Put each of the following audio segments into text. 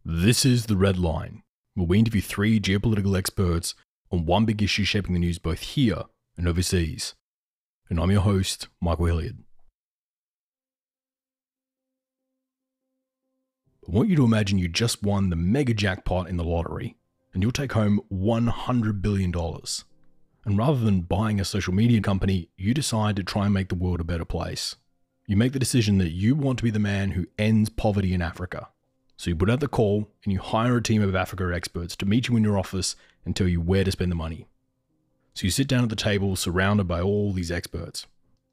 This is The Red Line, where we interview three geopolitical experts on one big issue shaping the news both here and overseas. And I'm your host, Michael Hilliard. I want you to imagine you just won the mega jackpot in the lottery, and you'll take home $100 billion. And rather than buying a social media company, you decide to try and make the world a better place. You make the decision that you want to be the man who ends poverty in Africa. So you put out the call and you hire a team of Africa experts to meet you in your office and tell you where to spend the money. So you sit down at the table surrounded by all these experts.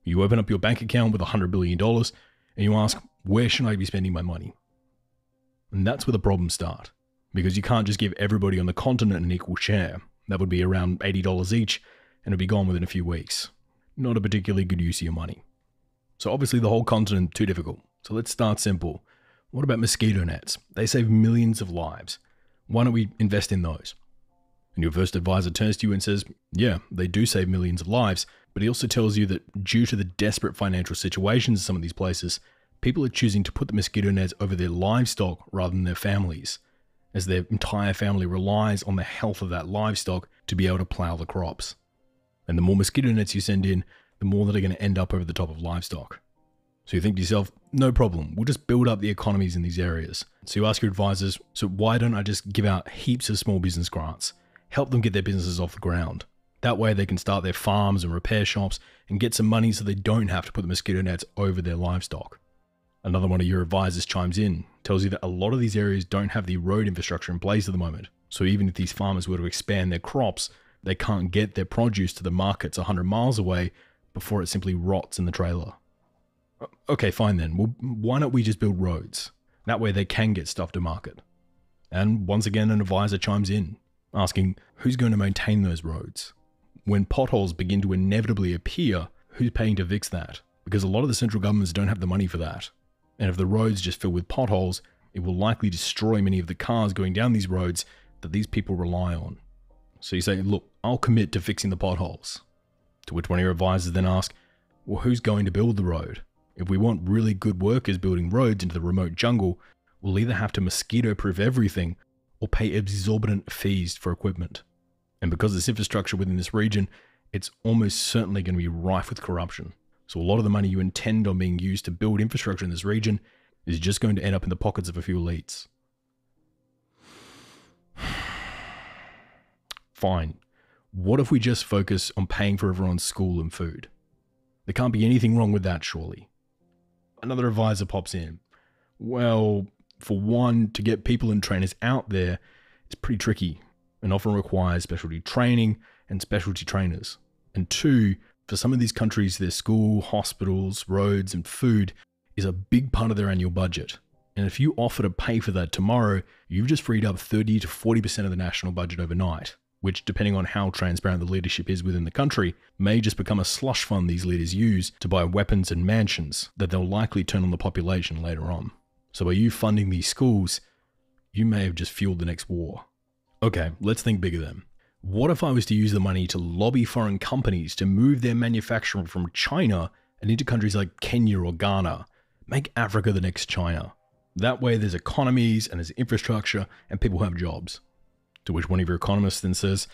You open up your bank account with $100 billion and you ask, where should I be spending my money? And that's where the problems start, because you can't just give everybody on the continent an equal share. That would be around $80 each and it'd be gone within a few weeks. Not a particularly good use of your money. So obviously the whole continent, too difficult. So let's start simple. What about mosquito nets? They save millions of lives. Why don't we invest in those? And your first advisor turns to you and says, yeah, they do save millions of lives, but he also tells you that due to the desperate financial situations in some of these places, people are choosing to put the mosquito nets over their livestock rather than their families, as their entire family relies on the health of that livestock to be able to plow the crops. And the more mosquito nets you send in, the more that are going to end up over the top of livestock. So you think to yourself, no problem, we'll just build up the economies in these areas. So you ask your advisors, so why don't I just give out heaps of small business grants, help them get their businesses off the ground? That way they can start their farms and repair shops and get some money so they don't have to put the mosquito nets over their livestock. Another one of your advisors chimes in, tells you that a lot of these areas don't have the road infrastructure in place at the moment. So even if these farmers were to expand their crops, they can't get their produce to the markets 100 miles away before it simply rots in the trailer. Okay, fine then. Well, why don't we just build roads? That way they can get stuff to market. And once again, an advisor chimes in, asking who's going to maintain those roads? When potholes begin to inevitably appear, who's paying to fix that? Because a lot of the central governments don't have the money for that. And if the roads just fill with potholes, it will likely destroy many of the cars going down these roads that these people rely on. So you say, look, I'll commit to fixing the potholes. To which one of your advisors then asks, well, who's going to build the road? If we want really good workers building roads into the remote jungle, we'll either have to mosquito-proof everything or pay exorbitant fees for equipment. And because this infrastructure within this region, it's almost certainly going to be rife with corruption. So a lot of the money you intend on being used to build infrastructure in this region is just going to end up in the pockets of a few elites. Fine. What if we just focus on paying for everyone's school and food? There can't be anything wrong with that, surely. Another advisor pops in. Well, for one, to get people and trainers out there, it's pretty tricky and often requires specialty training and specialty trainers. And two, for some of these countries, their school, hospitals, roads, and food is a big part of their annual budget. And if you offer to pay for that tomorrow, you've just freed up 30 to 40% of the national budget overnight, which, depending on how transparent the leadership is within the country, may just become a slush fund these leaders use to buy weapons and mansions that they'll likely turn on the population later on. So by you funding these schools, you may have just fueled the next war. Okay, let's think bigger then. What if I was to use the money to lobby foreign companies to move their manufacturing from China and into countries like Kenya or Ghana? Make Africa the next China. That way there's economies and there's infrastructure and people have jobs. To which one of your economists then says,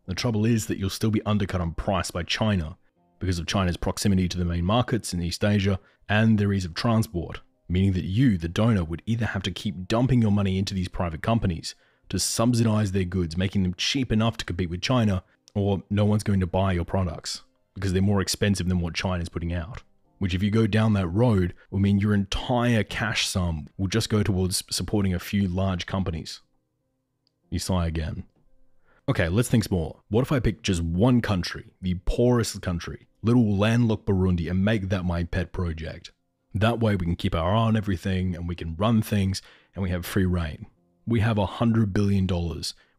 the trouble is that you'll still be undercut on price by China because of China's proximity to the main markets in East Asia and their ease of transport, meaning that you, the donor, would either have to keep dumping your money into these private companies to subsidize their goods, making them cheap enough to compete with China, or no one's going to buy your products because they're more expensive than what China's putting out. Which, if you go down that road, will mean your entire cash sum will just go towards supporting a few large companies. You sigh again. Okay, let's think small. What if I pick just one country, the poorest country, little landlocked Burundi, and make that my pet project? That way we can keep our eye on everything and we can run things and we have free reign. We have $100 billion,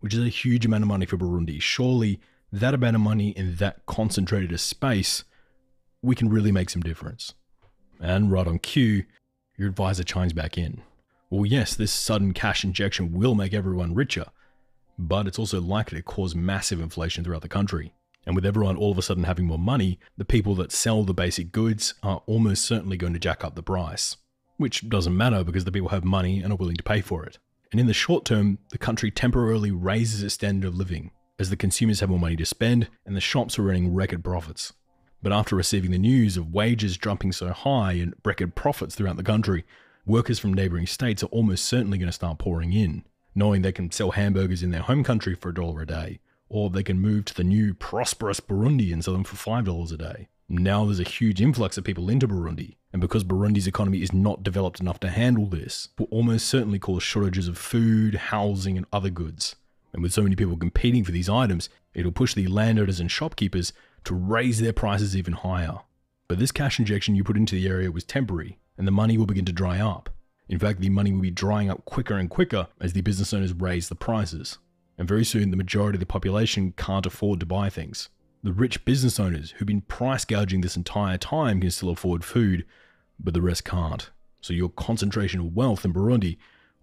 which is a huge amount of money for Burundi. Surely that amount of money in that concentrated a space, we can really make some difference. And right on cue, your advisor chimes back in. Well, yes, this sudden cash injection will make everyone richer, but it's also likely to cause massive inflation throughout the country. And with everyone all of a sudden having more money, the people that sell the basic goods are almost certainly going to jack up the price. Which doesn't matter because the people have money and are willing to pay for it. And in the short term, the country temporarily raises its standard of living as the consumers have more money to spend and the shops are earning record profits. But after receiving the news of wages jumping so high and record profits throughout the country, workers from neighbouring states are almost certainly going to start pouring in, knowing they can sell hamburgers in their home country for $1 a day, or they can move to the new prosperous Burundi and sell them for $5 a day. Now there's a huge influx of people into Burundi, and because Burundi's economy is not developed enough to handle this, will almost certainly cause shortages of food, housing, and other goods. And with so many people competing for these items, it'll push the landowners and shopkeepers to raise their prices even higher. But this cash injection you put into the area was temporary, and the money will begin to dry up. In fact, the money will be drying up quicker and quicker as the business owners raise the prices. And very soon, the majority of the population can't afford to buy things. The rich business owners who've been price gouging this entire time can still afford food, but the rest can't. So your concentration of wealth in Burundi,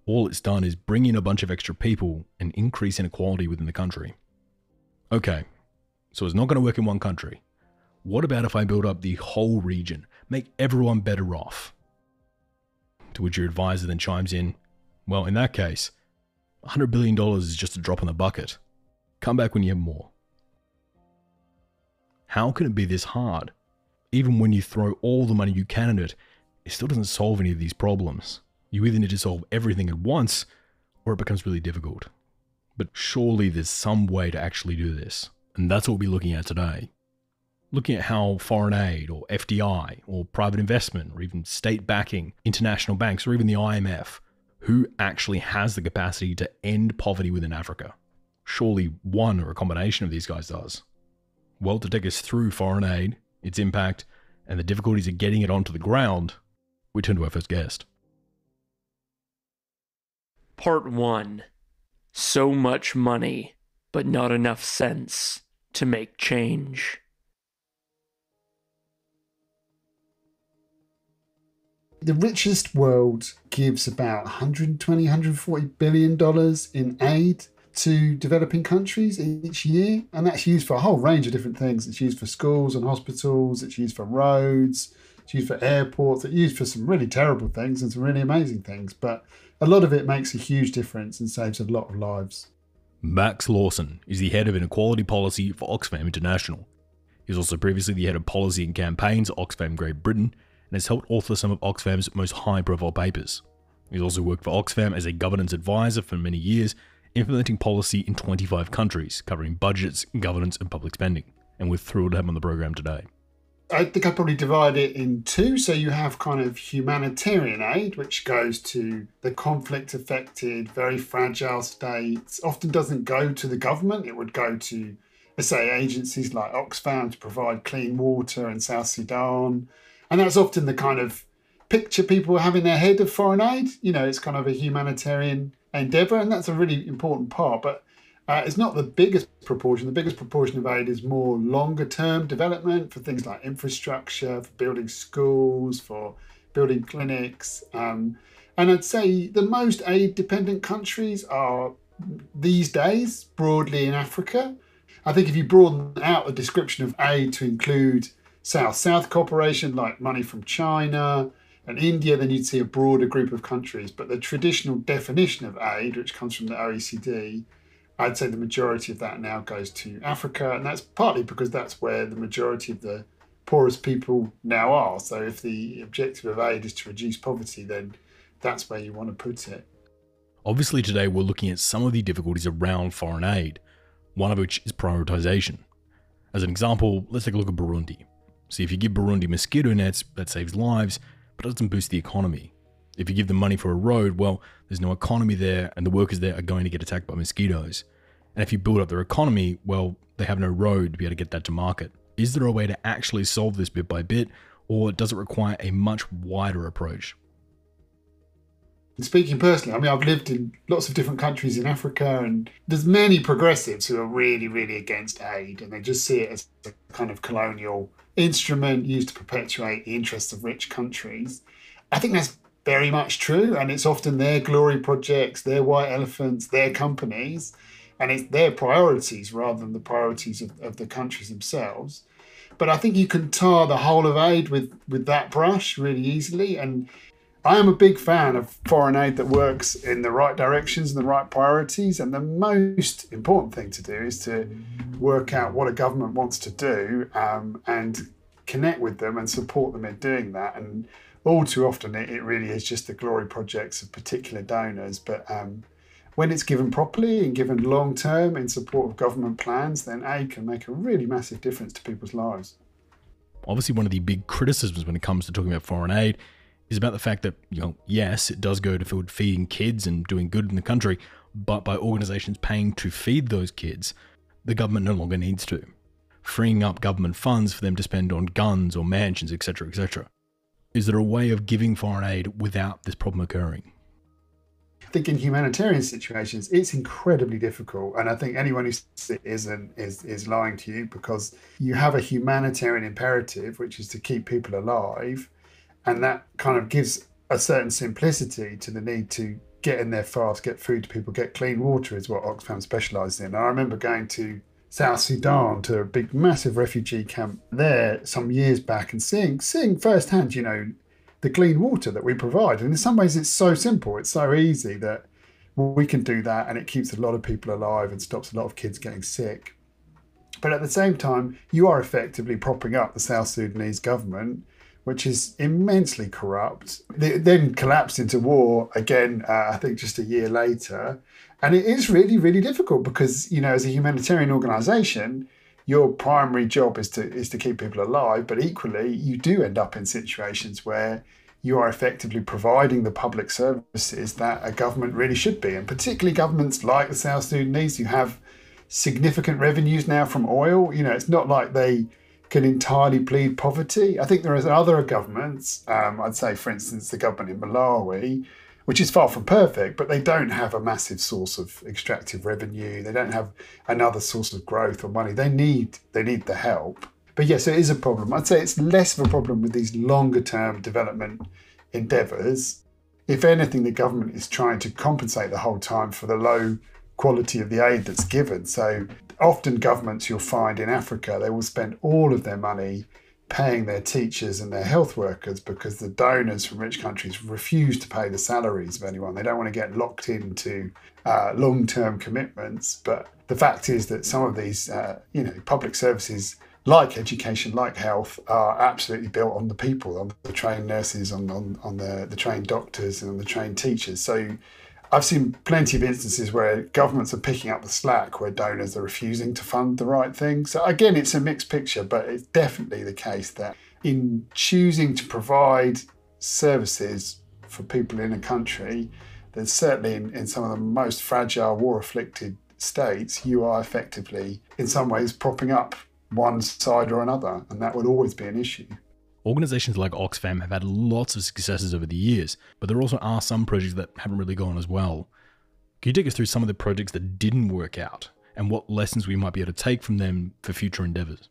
all it's done is bring in a bunch of extra people and increase inequality within the country. Okay, so it's not going to work in one country. What about if I build up the whole region, make everyone better off? To which your advisor then chimes in, well, in that case, $100 billion is just a drop in the bucket. Come back when you have more. How can it be this hard? Even when you throw all the money you can at it, it still doesn't solve any of these problems. You either need to solve everything at once, or it becomes really difficult. But surely there's some way to actually do this. And that's what we'll be looking at today. Looking at how foreign aid, or FDI, or private investment, or even state backing, international banks, or even the IMF, who actually has the capacity to end poverty within Africa? Surely one or a combination of these guys does. Well, to take us through foreign aid, its impact, and the difficulties of getting it onto the ground, we turn to our first guest. Part 1. So much money, but not enough sense to make change. The richest world gives about $120, $140 billion in aid to developing countries each year, and that's used for a whole range of different things. It's used for schools and hospitals, it's used for roads, it's used for airports, it's used for some really terrible things and some really amazing things, but a lot of it makes a huge difference and saves a lot of lives. Max Lawson is the head of inequality policy for Oxfam International. He was also previously the head of policy and campaigns at Oxfam Great Britain and has helped author some of Oxfam's most high-profile papers. He's also worked for Oxfam as a governance advisor for many years, implementing policy in 25 countries, covering budgets, governance, and public spending. And we're thrilled to have him on the program today. I think I'd probably divide it in two. So you have kind of humanitarian aid, which goes to the conflict-affected, very fragile states. Often doesn't go to the government. It would go to, let's say, agencies like Oxfam to provide clean water in South Sudan. And that's often the kind of picture people have in their head of foreign aid. You know, it's kind of a humanitarian endeavour, and that's a really important part. But it's not the biggest proportion. The biggest proportion of aid is more longer-term development for things like infrastructure, for building schools, for building clinics. And I'd say the most aid-dependent countries are, these days, broadly in Africa. I think if you broaden out the description of aid to include South-South cooperation, like money from China and India, then you'd see a broader group of countries. But the traditional definition of aid, which comes from the OECD, I'd say the majority of that now goes to Africa. And that's partly because that's where the majority of the poorest people now are. So if the objective of aid is to reduce poverty, then that's where you want to put it. Obviously today we're looking at some of the difficulties around foreign aid, one of which is prioritization. As an example, let's take a look at Burundi. See, if you give Burundi mosquito nets, that saves lives, but it doesn't boost the economy. If you give them money for a road, well, there's no economy there, and the workers there are going to get attacked by mosquitoes. And if you build up their economy, well, they have no road to be able to get that to market. Is there a way to actually solve this bit by bit, or does it require a much wider approach? Speaking personally, I mean, I've lived in lots of different countries in Africa, and there's many progressives who are really, really against aid, and they just see it as a kind of colonial instrument used to perpetuate the interests of rich countries. I think that's very much true, and it's often their glory projects, their white elephants, their companies, and it's their priorities rather than the priorities of the countries themselves. But I think you can tar the whole of aid with that brush really easily, and I am a big fan of foreign aid that works in the right directions and the right priorities. And the most important thing to do is to work out what a government wants to do and connect with them and support them in doing that. And all too often, it really is just the glory projects of particular donors. But when it's given properly and given long term in support of government plans, then aid can make a really massive difference to people's lives. Obviously, one of the big criticisms when it comes to talking about foreign aid is about the fact that, yes, it does go to feeding kids and doing good in the country, but by organisations paying to feed those kids, the government no longer needs to, freeing up government funds for them to spend on guns or mansions, etc., etc. Is there a way of giving foreign aid without this problem occurring? I think in humanitarian situations, it's incredibly difficult. And I think anyone who says it isn't is lying to you, because you have a humanitarian imperative, which is to keep people alive. And that kind of gives a certain simplicity to the need to get in there fast, get food to people, get clean water is what Oxfam specialises in. I remember going to South Sudan, to a big, massive refugee camp there some years back, and seeing firsthand, the clean water that we provide. And in some ways, it's so simple. It's so easy that we can do that, and it keeps a lot of people alive and stops a lot of kids getting sick. But at the same time, you are effectively propping up the South Sudanese government, which is immensely corrupt. It then collapsed into war again, I think just a year later. And it is really, really difficult because, as a humanitarian organisation, your primary job is to keep people alive, but equally you do end up in situations where you are effectively providing the public services that a government really should be. And particularly governments like the South Sudanese, who have significant revenues now from oil. It's not like they can entirely plead poverty. I think there are other governments, I'd say, for instance, the government in Malawi, which is far from perfect, but they don't have a massive source of extractive revenue. They don't have another source of growth or money. They need the help. But yes, it is a problem. I'd say it's less of a problem with these longer term development endeavours. If anything, the government is trying to compensate the whole time for the low quality of the aid that's given. So often governments, you'll find in Africa, they will spend all of their money paying their teachers and their health workers because the donors from rich countries refuse to pay the salaries of anyone. They don't want to get locked into long-term commitments. But the fact is that some of these, public services like education, like health, are absolutely built on the people, on the trained nurses, on the trained doctors and on the trained teachers. So I've seen plenty of instances where governments are picking up the slack, where donors are refusing to fund the right thing. So again, it's a mixed picture, but it's definitely the case that in choosing to provide services for people in a country, then certainly in some of the most fragile, war-afflicted states, you are effectively, in some ways, propping up one side or another, and that would always be an issue. Organisations like Oxfam have had lots of successes over the years, but there also are some projects that haven't really gone as well. Can you take us through some of the projects that didn't work out and what lessons we might be able to take from them for future endeavours?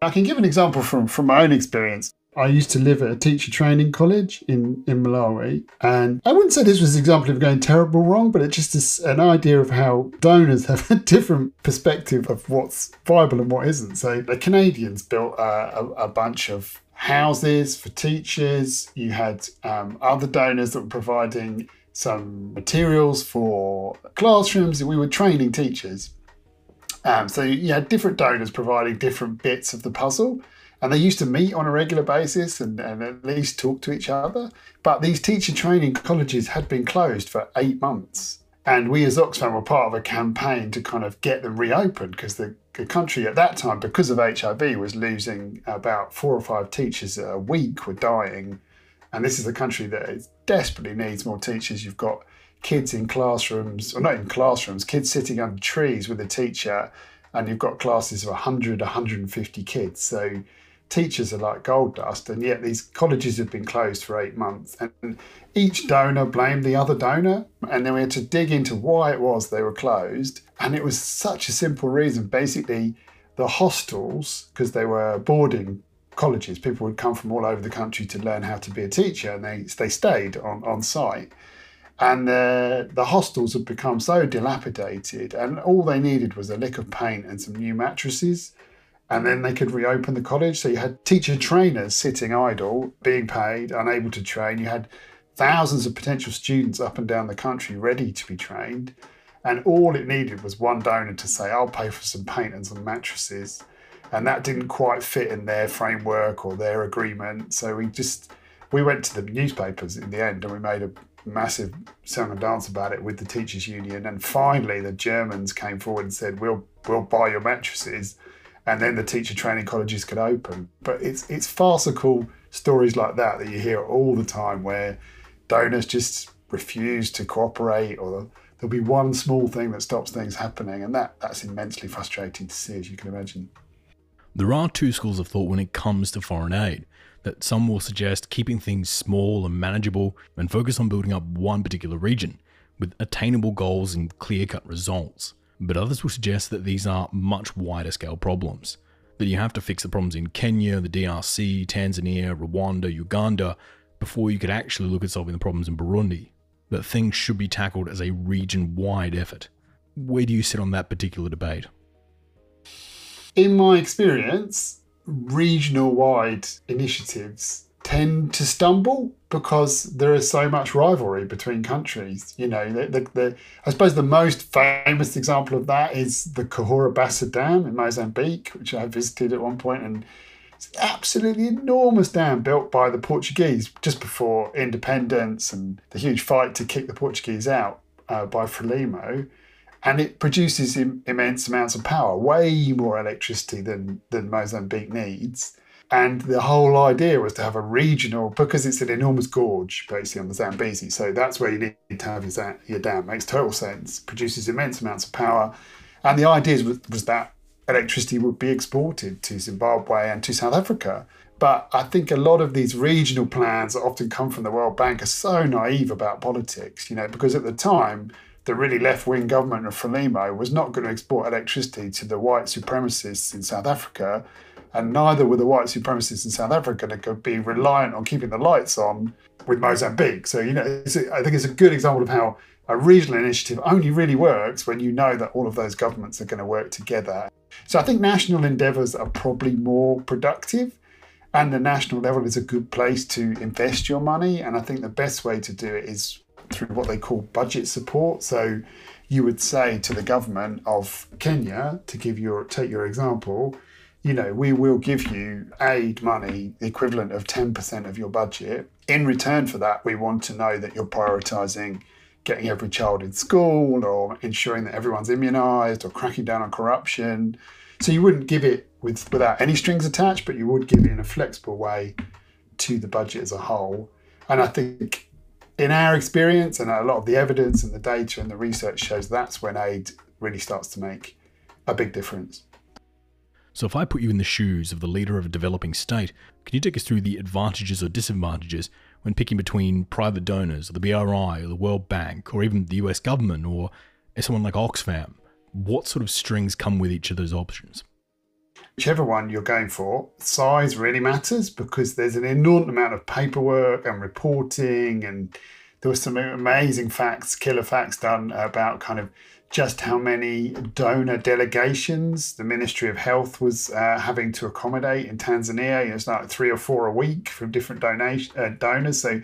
I can give an example from my own experience. I used to live at a teacher training college in Malawi, and I wouldn't say this was an example of going terrible wrong, but it's just an idea of how donors have a different perspective of what's viable and what isn't. So the Canadians built a bunch of houses for teachers. You had other donors that were providing some materials for classrooms. We were training teachers. So you had different donors providing different bits of the puzzle. And they used to meet on a regular basis and at least talk to each other. But these teacher training colleges had been closed for 8 months. And we as Oxfam were part of a campaign to kind of get them reopened, because the country at that time, because of HIV, was losing about 4 or 5 teachers a week were dying. And this is a country that desperately needs more teachers. You've got kids in classrooms, or not in classrooms, kids sitting under trees with a teacher, and you've got classes of 100, 150 kids. So teachers are like gold dust, and yet these colleges have been closed for 8 months. And each donor blamed the other donor, and then we had to dig into why it was they were closed. And it was such a simple reason. Basically, the hostels, because they were boarding colleges, people would come from all over the country to learn how to be a teacher, and they stayed on site. And the hostels had become so dilapidated, and all they needed was a lick of paint and some new mattresses, and then they could reopen the college. So you had teacher trainers sitting idle, being paid, unable to train. You had thousands of potential students up and down the country ready to be trained. And all it needed was one donor to say, I'll pay for some paint and some mattresses. And that didn't quite fit in their framework or their agreement. So we went to the newspapers in the end and we made a massive song and dance about it with the teachers union. And finally the Germans came forward and said, we'll buy your mattresses. And then the teacher training colleges could open. But it's farcical stories like that you hear all the time, where donors just refuse to cooperate, or there'll be one small thing that stops things happening. And that's immensely frustrating to see, as you can imagine. There are two schools of thought when it comes to foreign aid, that some will suggest keeping things small and manageable and focus on building up one particular region with attainable goals and clear-cut results. But others will suggest that these are much wider scale problems, that you have to fix the problems in Kenya, the DRC, Tanzania, Rwanda, Uganda, before you could actually look at solving the problems in Burundi, that things should be tackled as a region-wide effort. Where do you sit on that particular debate? In my experience, regional-wide initiatives tend to stumble because there is so much rivalry between countries. You know, I suppose the most famous example of that is the Cahora Bassa Dam in Mozambique, which I visited at one point, and it's an absolutely enormous dam built by the Portuguese just before independence and the huge fight to kick the Portuguese out by Frelimo. And it produces immense amounts of power, way more electricity than Mozambique needs. And the whole idea was to have a regional, because it's an enormous gorge, basically, on the Zambezi. So that's where you need to have your dam. Makes total sense. Produces immense amounts of power. And the idea was that electricity would be exported to Zimbabwe and to South Africa. But I think a lot of these regional plans that often come from the World Bank are so naive about politics, you know, because at the time, the really left-wing government of Frelimo was not going to export electricity to the white supremacists in South Africa, and neither were the white supremacists in South Africa going to be reliant on keeping the lights on with Mozambique. So, you know, I think it's a good example of how a regional initiative only really works when you know that all of those governments are going to work together. So I think national endeavours are probably more productive, and the national level is a good place to invest your money. And I think the best way to do it is through what they call budget support. So you would say to the government of Kenya, to take your example, you know, we will give you aid money, the equivalent of 10% of your budget. In return for that, we want to know that you're prioritising getting every child in school, or ensuring that everyone's immunised, or cracking down on corruption. So you wouldn't give it without any strings attached, but you would give it in a flexible way to the budget as a whole. And I think in our experience, and a lot of the evidence and the data and the research shows, that's when aid really starts to make a big difference. So if I put you in the shoes of the leader of a developing state, can you take us through the advantages or disadvantages when picking between private donors, or the BRI, or the World Bank, or even the US government, or someone like Oxfam? What sort of strings come with each of those options? Whichever one you're going for, size really matters, because there's an inordinate amount of paperwork and reporting, and there were some amazing facts, killer facts done about kind of just how many donor delegations the Ministry of Health was having to accommodate in Tanzania. You know, it's like 3 or 4 a week from different donors. So,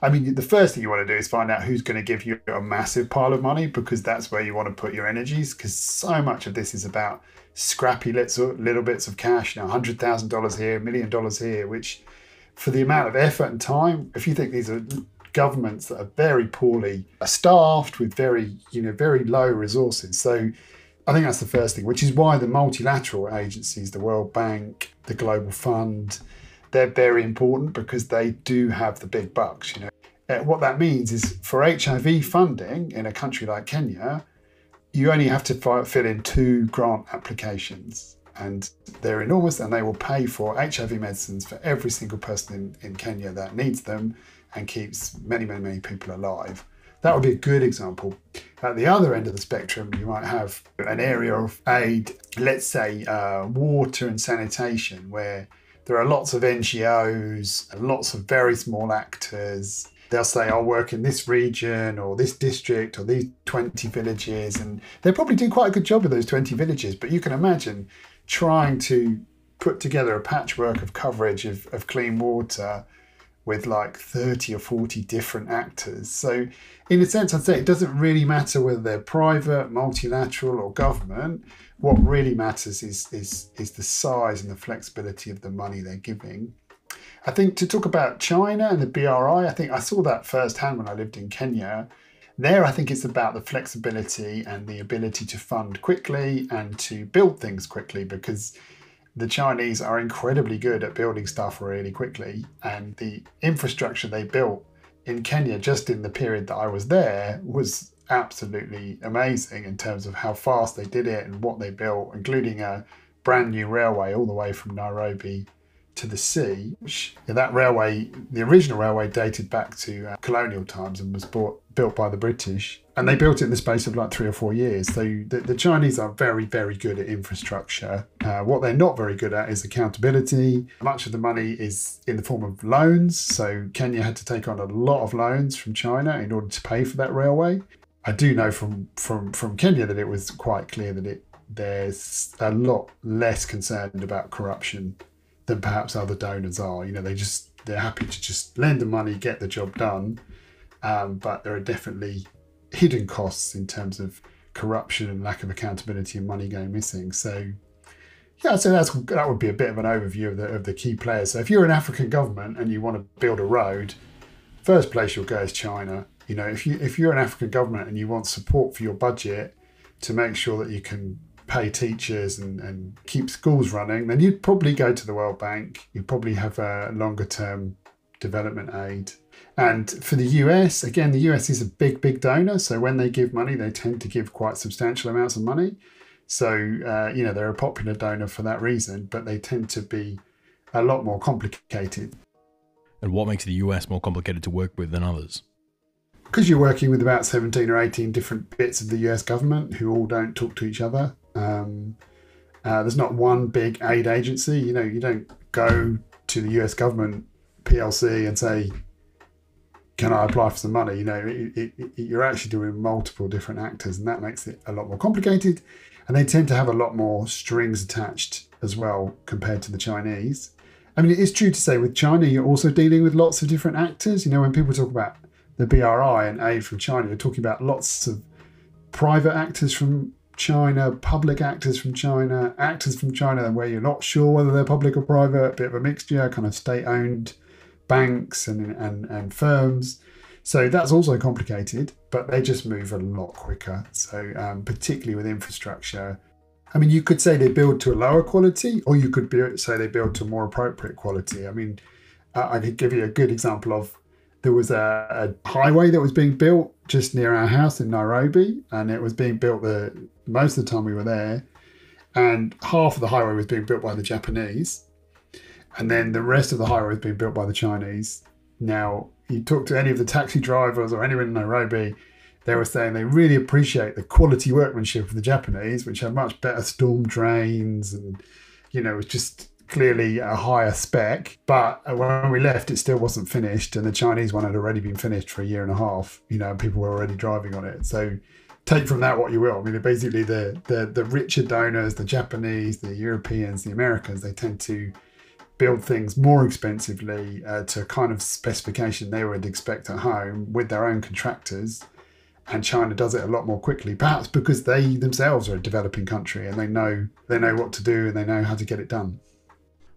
I mean, the first thing you want to do is find out who's going to give you a massive pile of money, because that's where you want to put your energies, because so much of this is about scrappy little bits of cash, you know, $100,000 here, $1 million here, which for the amount of effort and time, if you think these are governments that are very poorly staffed with very low resources. So I think that's the first thing, which is why the multilateral agencies, the World Bank, the Global Fund, they're very important, because they do have the big bucks. You know, what that means is for HIV funding in a country like Kenya, you only have to fill in 2 grant applications, and they're enormous, and they will pay for HIV medicines for every single person in Kenya that needs them, and keeps many, many, many people alive. That would be a good example. At the other end of the spectrum, you might have an area of aid, let's say water and sanitation, where there are lots of NGOs and lots of very small actors. They'll say, I'll work in this region or this district or these 20 villages. And they probably do quite a good job with those 20 villages. But you can imagine trying to put together a patchwork of coverage of clean water with like 30 or 40 different actors. So in a sense, I'd say it doesn't really matter whether they're private, multilateral or government. What really matters is the size and the flexibility of the money they're giving. I think to talk about China and the BRI, I think I saw that firsthand when I lived in Kenya. There, I think it's about the flexibility and the ability to fund quickly and to build things quickly, because the Chinese are incredibly good at building stuff really quickly. And the infrastructure they built in Kenya just in the period that I was there was absolutely amazing in terms of how fast they did it and what they built, including a brand new railway all the way from Nairobi to the sea. That railway, the original railway, dated back to colonial times and was built by the British. And they built it in the space of like 3 or 4 years. So the Chinese are very, very good at infrastructure. What they're not very good at is accountability. Much of the money is in the form of loans. So Kenya had to take on a lot of loans from China in order to pay for that railway. I do know from Kenya that it was quite clear that there's a lot less concerned about corruption than perhaps other donors are. They're happy to just lend the money, get the job done. But there are definitely hidden costs in terms of corruption and lack of accountability and money going missing. So yeah, so that would be a bit of an overview of the key players. So if you're an African government and you want to build a road, first place you'll go is China. If you're an African government and you want support for your budget to make sure that you can pay teachers and keep schools running, then you'd probably go to the World Bank. You'd probably have a longer term development aid. And for the US, again, the US is a big, big donor. So when they give money, they tend to give quite substantial amounts of money. So, they're a popular donor for that reason, but they tend to be a lot more complicated. And what makes the US more complicated to work with than others? Because you're working with about 17 or 18 different bits of the US government who all don't talk to each other. There's not one big aid agency. You don't go to the US government PLC and say, can I apply for some money? You're actually doing multiple different actors, and that makes it a lot more complicated. And they tend to have a lot more strings attached as well compared to the Chinese. I mean, it is true to say with China, you're also dealing with lots of different actors. When people talk about the BRI and aid from China, you're talking about lots of private actors from China, public actors from China where you're not sure whether they're public or private, a bit of a mixture, kind of state-owned banks and firms. So that's also complicated, but they just move a lot quicker. So particularly with infrastructure, I mean, you could say they build to a lower quality, or you could say they build to a more appropriate quality. I mean, I could give you a good example of, there was a highway that was being built just near our house in Nairobi, and it was being built most of the time we were there, and half of the highway was being built by the Japanese, and then the rest of the highway was being built by the Chinese. Now, you talk to any of the taxi drivers or anyone in Nairobi, they were saying they really appreciate the quality workmanship of the Japanese, which had much better storm drains, and it was just clearly a higher spec. But when we left, it still wasn't finished, and the Chinese one had already been finished for 1.5 years, and people were already driving on it. So take from that what you will. I mean, basically the richer donors, the Japanese, the Europeans, the Americans, they tend to build things more expensively to a kind of specification they would expect at home with their own contractors. And China does it a lot more quickly, perhaps because they themselves are a developing country and they know what to do and they know how to get it done.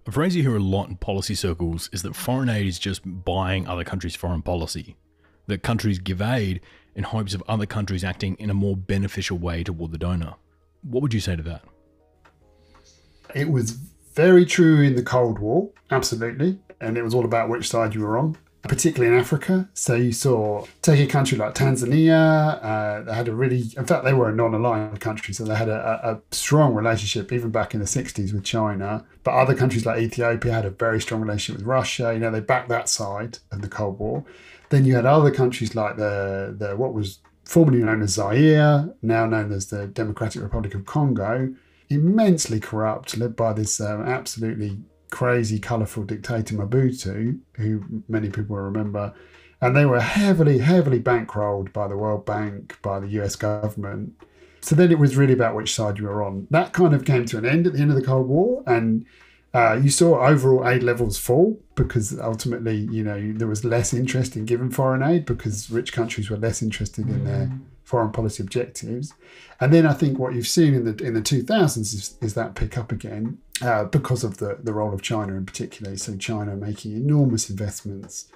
A phrase you hear a lot in policy circles is that foreign aid is just buying other countries' foreign policy. That countries give aid in hopes of other countries acting in a more beneficial way toward the donor. What would you say to that? It was very true in the Cold War, absolutely. And it was all about which side you were on, particularly in Africa. So you take a country like Tanzania, they had in fact, they were a non-aligned country, so they had a strong relationship even back in the 60s with China. But other countries like Ethiopia had a very strong relationship with Russia. They backed that side of the Cold War. Then you had other countries like the what was formerly known as Zaire, now known as the Democratic Republic of Congo, immensely corrupt, led by this absolutely crazy, colourful dictator Mobutu, who many people will remember. And they were heavily, heavily bankrolled by the World Bank, by the US government. So then it was really about which side you were on. That kind of came to an end at the end of the Cold War. And You saw overall aid levels fall because ultimately, there was less interest in giving foreign aid because rich countries were less interested in their foreign policy objectives. And then I think what you've seen in the 2000s is that pick up again because of the role of China in particular. So China making enormous investments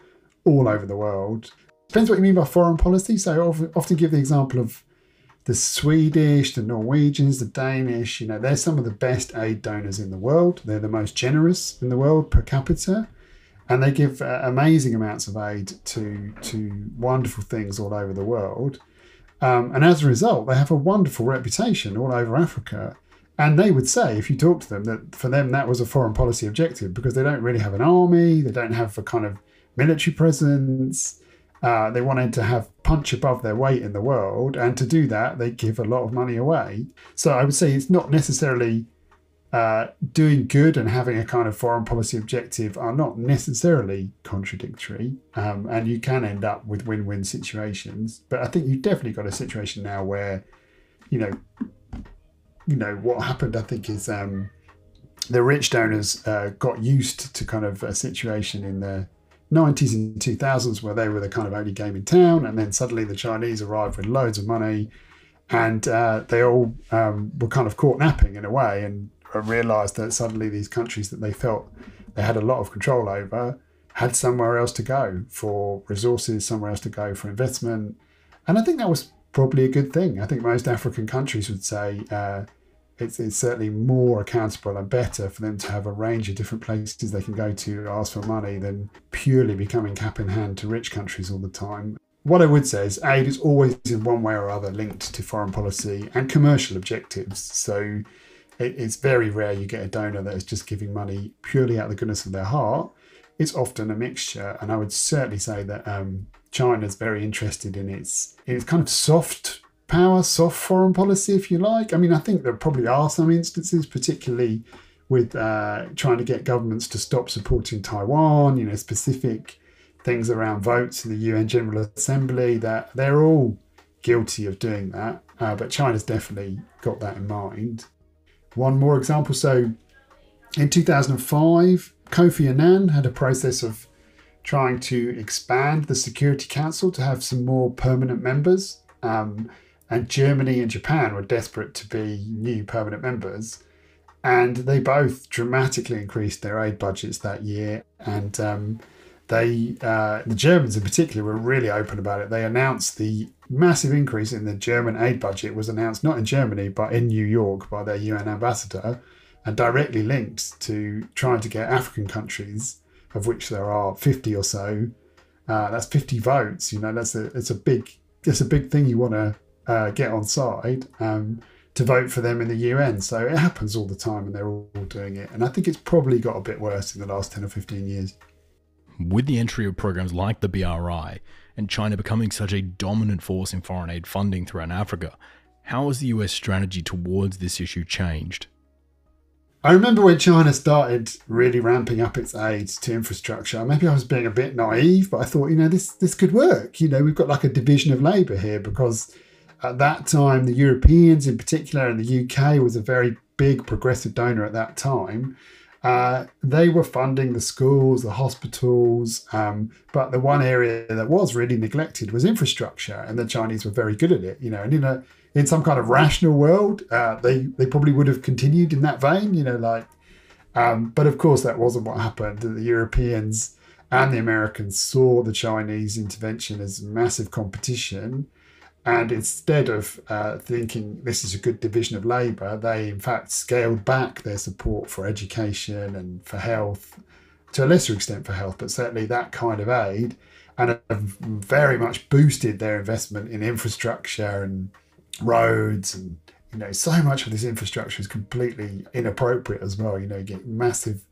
all over the world. Depends what you mean by foreign policy. So I often give the example of the Swedish, the Norwegians, the Danish, they're some of the best aid donors in the world. They're the most generous in the world per capita. And they give amazing amounts of aid to wonderful things all over the world. And as a result, they have a wonderful reputation all over Africa. And they would say, if you talk to them, that for them that was a foreign policy objective because they don't really have an army, they don't have a kind of military presence. They wanted to have punch above their weight in the world, and to do that, they give a lot of money away. So I would say it's not necessarily doing good and having a kind of foreign policy objective are not necessarily contradictory, and you can end up with win-win situations. But I think you've definitely got a situation now where, what happened, I think, is the rich donors got used to kind of a situation in the 90s and 2000s where they were the kind of only game in town, and then suddenly the Chinese arrived with loads of money, and they all were kind of caught napping in a way, and realised that suddenly these countries that they felt they had a lot of control over had somewhere else to go for resources, somewhere else to go for investment. And I think that was probably a good thing. I think most African countries would say it's certainly more accountable and better for them to have a range of different places they can go to ask for money than purely becoming cap in hand to rich countries all the time. What I would say is aid is always in one way or other linked to foreign policy and commercial objectives. So it's very rare you get a donor that is just giving money purely out of the goodness of their heart. It's often a mixture. And I would certainly say that China's very interested in its kind of soft power, soft foreign policy, if you like. I mean, I think there probably are some instances, particularly with trying to get governments to stop supporting Taiwan, specific things around votes in the UN General Assembly, that they're all guilty of doing that. But China's definitely got that in mind. One more example. So in 2005, Kofi Annan had a process of trying to expand the Security Council to have some more permanent members. And Germany and Japan were desperate to be new permanent members. And they both dramatically increased their aid budgets that year. And the Germans in particular were really open about it. They announced the massive increase in the German aid budget was announced not in Germany, but in New York by their UN ambassador, and directly linked to trying to get African countries, of which there are 50 or so. That's 50 votes. It's a big thing you want to get on side to vote for them in the UN. So it happens all the time and they're all doing it. And I think it's probably got a bit worse in the last 10 or 15 years. With the entry of programs like the BRI and China becoming such a dominant force in foreign aid funding throughout Africa, how has the US strategy towards this issue changed? I remember when China started really ramping up its aid to infrastructure, maybe I was being a bit naive, but I thought, this could work. We've got like a division of labour here, because at that time, the Europeans in particular, and the UK was a very big progressive donor at that time. They were funding the schools, the hospitals, but the one area that was really neglected was infrastructure, and the Chinese were very good at it. And in some kind of rational world, they probably would have continued in that vein. But of course that wasn't what happened. The Europeans and the Americans saw the Chinese intervention as massive competition. And instead of thinking this is a good division of labour, they in fact scaled back their support for education and for health, to a lesser extent for health, but certainly that kind of aid, and have very much boosted their investment in infrastructure and roads. And, so much of this infrastructure is completely inappropriate as well. You get massive...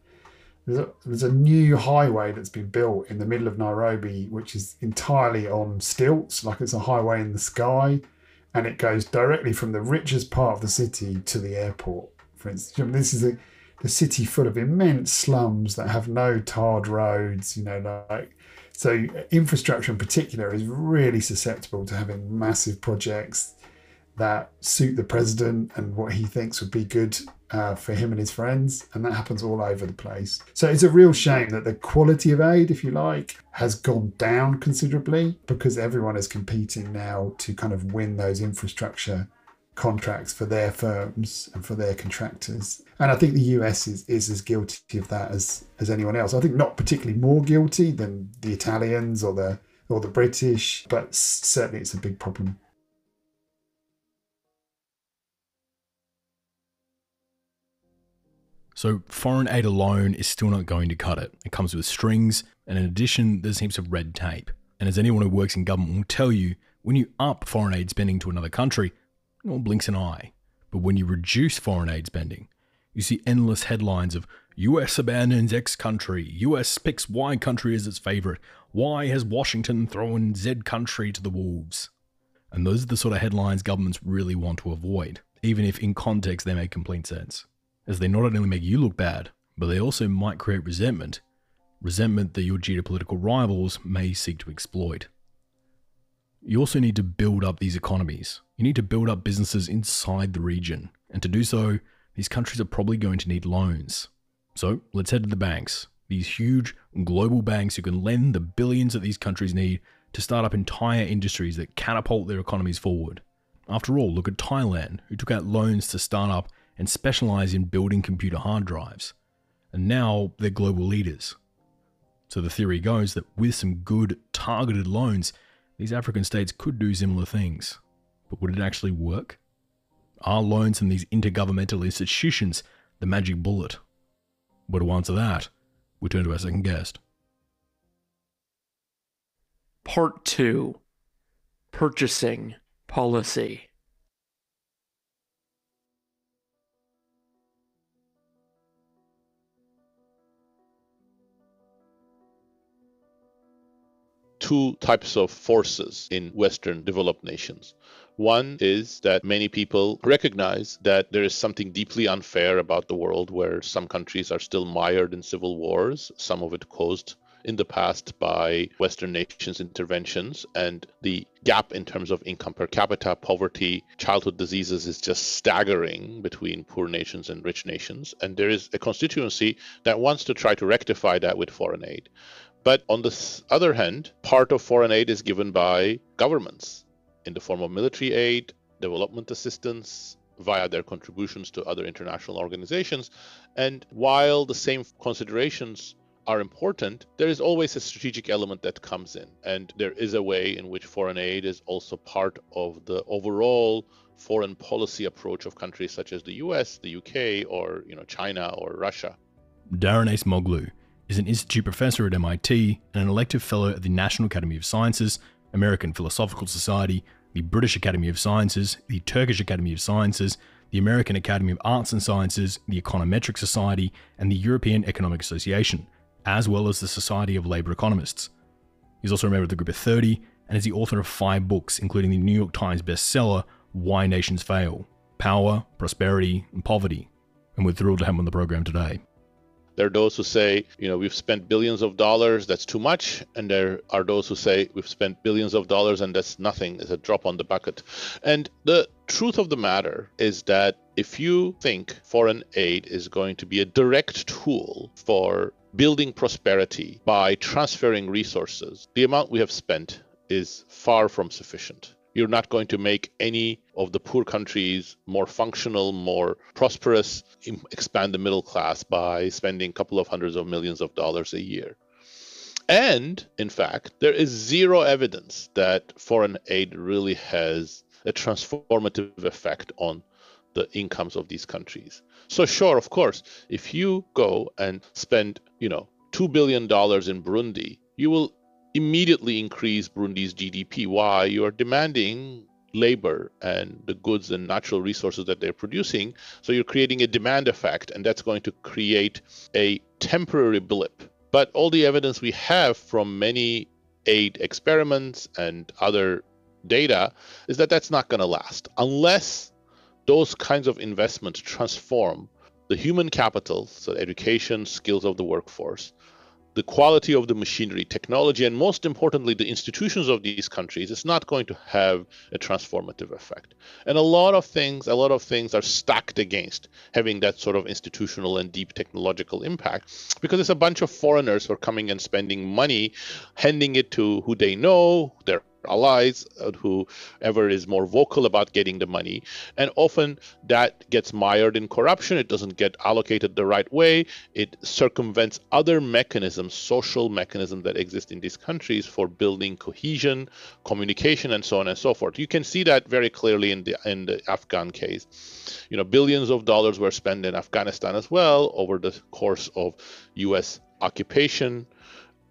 There's a new highway that's been built in the middle of Nairobi, which is entirely on stilts, like it's a highway in the sky, and it goes directly from the richest part of the city to the airport. For instance, this is the city full of immense slums that have no tarred roads. So infrastructure in particular is really susceptible to having massive projects that suit the president and what he thinks would be good for him and his friends. And that happens all over the place. So it's a real shame that the quality of aid, if you like, has gone down considerably because everyone is competing now to kind of win those infrastructure contracts for their firms and for their contractors. And I think the US is as guilty of that as anyone else. I think not particularly more guilty than the Italians or the British, but certainly it's a big problem. So foreign aid alone is still not going to cut it. It comes with strings, and in addition, there's heaps of red tape. And as anyone who works in government will tell you, when you up foreign aid spending to another country, no one blinks an eye. But when you reduce foreign aid spending, you see endless headlines of US abandons X country, US picks Y country as its favourite, Y has Washington thrown Z country to the wolves. And those are the sort of headlines governments really want to avoid, even if in context they make complete sense. As they not only make you look bad, but they also might create resentment that your geopolitical rivals may seek to exploit. You also need to build up these economies. You need to build up businesses inside the region. And to do so, these countries are probably going to need loans. So let's head to the banks. These huge global banks who can lend the billions that these countries need to start up entire industries that catapult their economies forward. After all, look at Thailand, who took out loans to start up and specialize in building computer hard drives. And now they're global leaders. So the theory goes that with some good targeted loans, these African states could do similar things. But would it actually work? Are loans from these intergovernmental institutions the magic bullet? Well, to answer that, we turn to our second guest. Part 2. Purchasing Policy. Two types of forces in Western developed nations. One is that many people recognize that there is something deeply unfair about the world where some countries are still mired in civil wars, some of it caused in the past by Western nations' interventions, and the gap in terms of income per capita, poverty, childhood diseases is just staggering between poor nations and rich nations. And there is a constituency that wants to try to rectify that with foreign aid. But on the other hand, part of foreign aid is given by governments in the form of military aid, development assistance, via their contributions to other international organizations. And while the same considerations are important, there is always a strategic element that comes in. And there is a way in which foreign aid is also part of the overall foreign policy approach of countries such as the US, the UK, or China or Russia. Daron Acemoglu is an institute professor at MIT and an elective fellow at the National Academy of Sciences, American Philosophical Society, the British Academy of Sciences, the Turkish Academy of Sciences, the American Academy of Arts and Sciences, the Econometric Society, and the European Economic Association, as well as the Society of Labour Economists. He's also a member of the Group of 30 and is the author of 5 books, including the New York Times bestseller, Why Nations Fail: Power, Prosperity, and Poverty. And we're thrilled to have him on the program today. There are those who say, we've spent billions of dollars, that's too much. And there are those who say we've spent billions of dollars and that's nothing, it's a drop on the bucket. And the truth of the matter is that if you think foreign aid is going to be a direct tool for building prosperity by transferring resources, the amount we have spent is far from sufficient. You're not going to make any of the poor countries more functional, more prosperous, expand the middle class by spending a couple of hundreds of millions of dollars a year. And in fact, there is zero evidence that foreign aid really has a transformative effect on the incomes of these countries. So sure, of course, if you go and spend, $2 billion in Burundi, you will immediately increase Burundi's GDP. Why? You are demanding labor and the goods and natural resources that they're producing. So you're creating a demand effect, and that's going to create a temporary blip. But all the evidence we have from many aid experiments and other data is that that's not going to last unless those kinds of investments transform the human capital, so education, skills of the workforce, the quality of the machinery, technology, and most importantly, the institutions of these countries is not going to have a transformative effect. And a lot of things are stacked against having that sort of institutional and deep technological impact, because it's a bunch of foreigners who are coming and spending money, handing it to who they know, their allies, whoever is more vocal about getting the money, and often that gets mired in corruption. It doesn't get allocated the right way. It circumvents other mechanisms, social mechanisms that exist in these countries for building cohesion, communication, and so on and so forth. You can see that very clearly in the Afghan case. Billions of dollars were spent in Afghanistan as well over the course of U.S. occupation,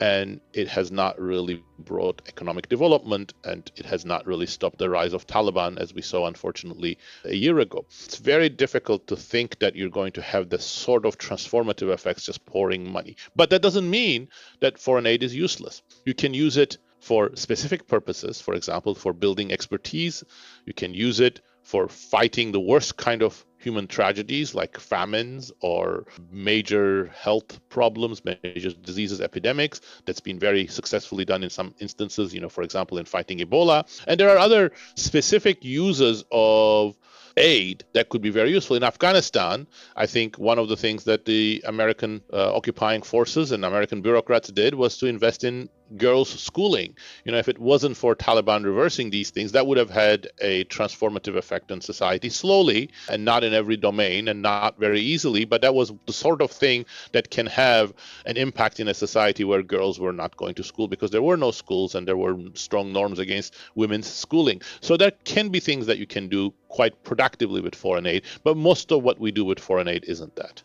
and it has not really brought economic development, and it has not really stopped the rise of Taliban, as we saw, unfortunately, a year ago. It's very difficult to think that you're going to have the sort of transformative effects just pouring money. But that doesn't mean that foreign aid is useless. You can use it for specific purposes, for example, for building expertise. You can use it for fighting the worst kind of human tragedies like famines or major health problems, major diseases, epidemics. That's been very successfully done in some instances, for example, in fighting Ebola. And there are other specific uses of aid that could be very useful. In Afghanistan, I think one of the things that the American occupying forces and American bureaucrats did was to invest in girls' schooling. If it wasn't for Taliban reversing these things, that would have had a transformative effect on society slowly and not in every domain and not very easily. But that was the sort of thing that can have an impact in a society where girls were not going to school because there were no schools and there were strong norms against women's schooling. So there can be things that you can do quite productively with foreign aid, but most of what we do with foreign aid isn't that.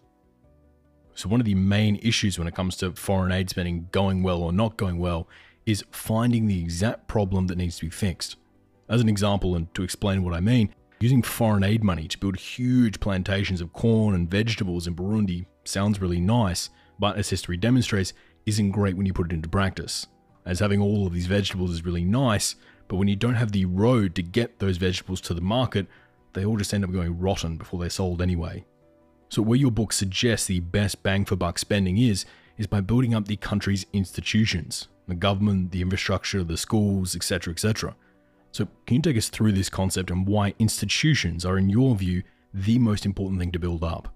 So one of the main issues when it comes to foreign aid spending going well or not going well is finding the exact problem that needs to be fixed. As an example, and to explain what I mean, using foreign aid money to build huge plantations of corn and vegetables in Burundi sounds really nice, but as history demonstrates, isn't great when you put it into practice. As having all of these vegetables is really nice, but when you don't have the road to get those vegetables to the market, they all just end up going rotten before they're sold anyway. So where your book suggests the best bang for buck spending is by building up the country's institutions, the government, the infrastructure, the schools, etc., etc. So can you take us through this concept and why institutions are, in your view, the most important thing to build up?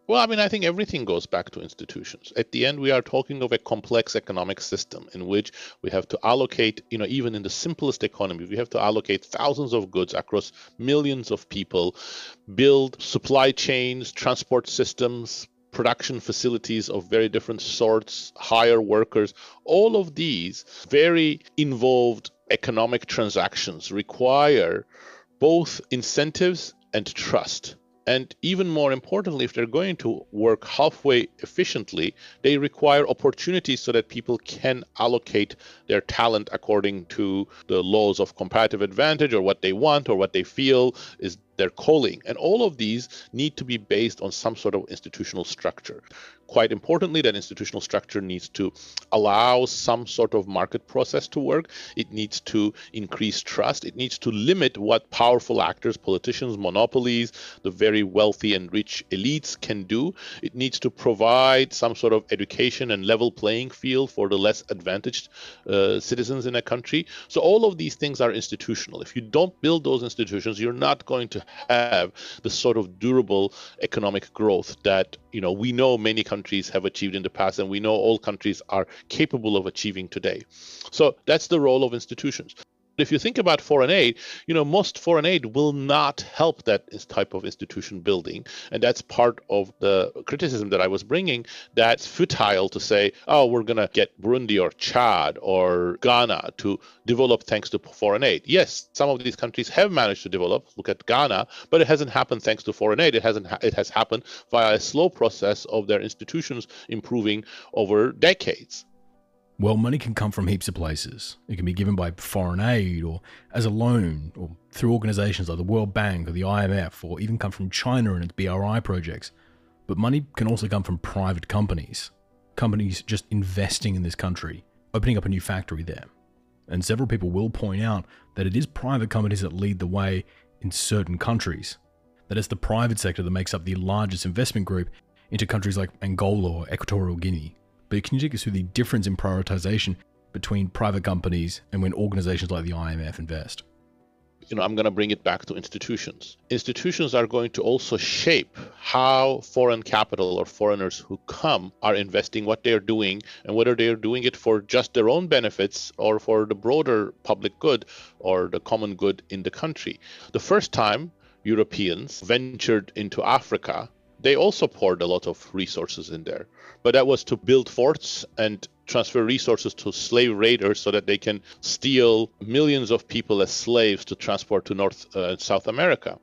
Well, I think everything goes back to institutions. At the end, we are talking of a complex economic system in which we have to allocate, even in the simplest economy, we have to allocate thousands of goods across millions of people, build supply chains, transport systems, production facilities of very different sorts, hire workers. All of these very involved economic transactions require both incentives and trust. And even more importantly, if they're going to work halfway efficiently, they require opportunities so that people can allocate their talent according to the laws of comparative advantage or what they want or what they feel is their calling. And all of these need to be based on some sort of institutional structure. Quite importantly, that institutional structure needs to allow some sort of market process to work. It needs to increase trust. It needs to limit what powerful actors, politicians, monopolies, the very wealthy and rich elites can do. It needs to provide some sort of education and level playing field for the less advantaged citizens in a country. So all of these things are institutional. If you don't build those institutions, you're not going to have the sort of durable economic growth that we know many countries have achieved in the past, and we know all countries are capable of achieving today. So that's the role of institutions. If you think about foreign aid, most foreign aid will not help that type of institution building. And that's part of the criticism that I was bringing, that's futile to say, oh, we're going to get Burundi or Chad or Ghana to develop thanks to foreign aid. Yes, some of these countries have managed to develop. Look at Ghana, but it hasn't happened thanks to foreign aid. It has happened via a slow process of their institutions improving over decades. Well, money can come from heaps of places. It can be given by foreign aid or as a loan or through organizations like the World Bank or the IMF, or even come from China and its BRI projects. But money can also come from private companies. Companies just investing in this country, opening up a new factory there. And several people will point out that it is private companies that lead the way in certain countries. That it's the private sector that makes up the largest investment group into countries like Angola or Equatorial Guinea. but can you take us through the difference in prioritization between private companies and when organizations like the IMF invest? I'm going to bring it back to institutions. Institutions are going to also shape how foreign capital or foreigners who come are investing, what they're doing, and whether they're doing it for just their own benefits or for the broader public good or the common good in the country. The first time Europeans ventured into Africa, they also poured a lot of resources in there. But that was to build forts and transfer resources to slave raiders so that they can steal millions of people as slaves to transport to North and South America.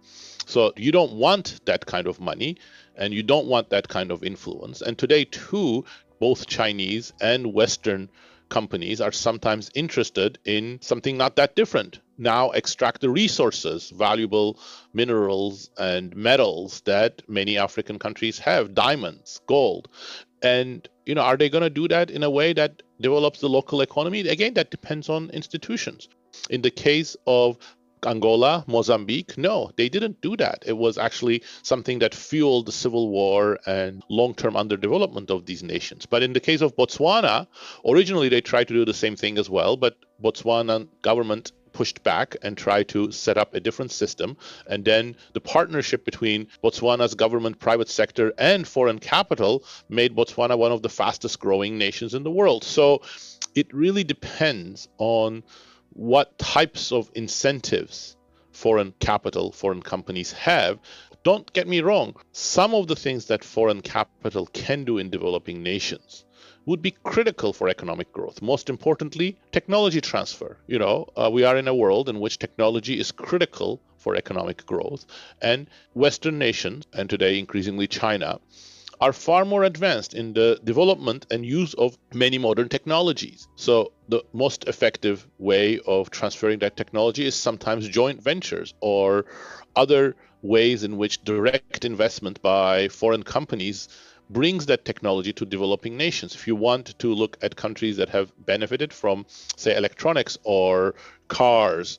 So you don't want that kind of money and you don't want that kind of influence. And today, too, both Chinese and Western companies are sometimes interested in something not that different. Now extract the resources, valuable minerals and metals that many African countries have, diamonds, gold. And, are they going to do that in a way that develops the local economy? Again, that depends on institutions. In the case of Angola, Mozambique, no, they didn't do that. It was actually something that fueled the civil war and long-term underdevelopment of these nations. But in the case of Botswana, originally they tried to do the same thing as well, but Botswana government pushed back and tried to set up a different system. And then the partnership between Botswana's government, private sector, and foreign capital made Botswana one of the fastest growing nations in the world. So it really depends on what types of incentives foreign capital, foreign companies have. Don't get me wrong, some of the things that foreign capital can do in developing nations would be critical for economic growth. Most importantly, technology transfer. We are in a world in which technology is critical for economic growth. And Western nations, and today increasingly China, are far more advanced in the development and use of many modern technologies. So the most effective way of transferring that technology is sometimes joint ventures or other ways in which direct investment by foreign companies brings that technology to developing nations. If you want to look at countries that have benefited from, say, electronics or cars,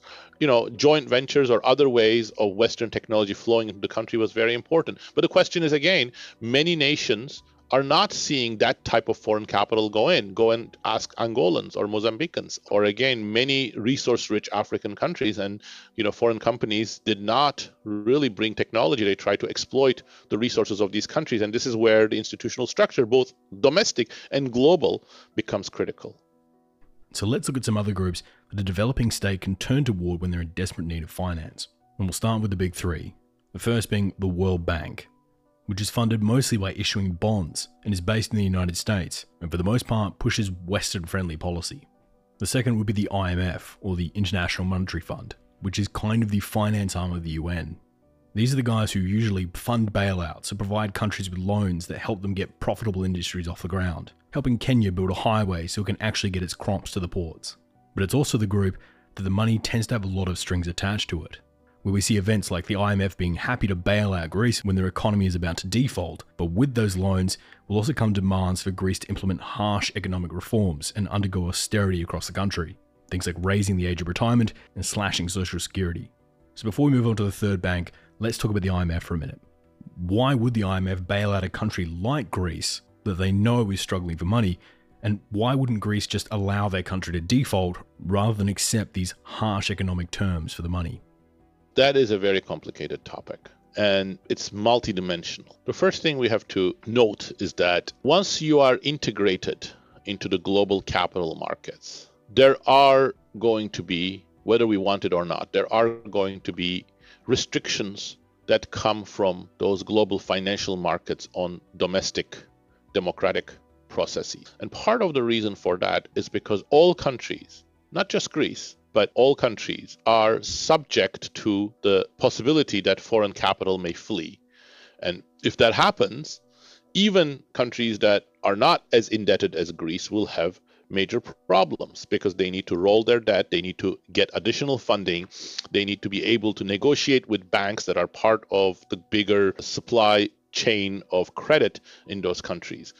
joint ventures or other ways of Western technology flowing into the country was very important. But the question is, again, many nations are not seeing that type of foreign capital go in. Go and ask Angolans or Mozambicans, or again, many resource-rich African countries. And, foreign companies did not really bring technology. They tried to exploit the resources of these countries. And this is where the institutional structure, both domestic and global, becomes critical. So let's look at some other groups that a developing state can turn toward when they're in desperate need of finance. And we'll start with the big three. The first being the World Bank, which is funded mostly by issuing bonds and is based in the United States, and for the most part pushes Western-friendly policy. The second would be the IMF, or the International Monetary Fund, which is kind of the finance arm of the UN. These are the guys who usually fund bailouts and provide countries with loans that help them get profitable industries off the ground, helping Kenya build a highway so it can actually get its crops to the ports. But it's also the group that the money tends to have a lot of strings attached to it, where we see events like the IMF being happy to bail out Greece when their economy is about to default, but with those loans will also come demands for Greece to implement harsh economic reforms and undergo austerity across the country, things like raising the age of retirement and slashing social security. So before we move on to the third bank, let's talk about the IMF for a minute. Why would the IMF bail out a country like Greece that they know is struggling for money, and why wouldn't Greece just allow their country to default rather than accept these harsh economic terms for the money? That is a very complicated topic, and it's multidimensional. The first thing we have to note is that once you are integrated into the global capital markets, there are going to be, whether we want it or not, there are going to be restrictions that come from those global financial markets on domestic democratic processes. And part of the reason for that is because all countries, not just Greece, but all countries are subject to the possibility that foreign capital may flee. And if that happens, even countries that are not as indebted as Greece will have major problems because they need to roll their debt, they need to get additional funding, they need to be able to negotiate with banks that are part of the bigger supply chain of credit in those countries.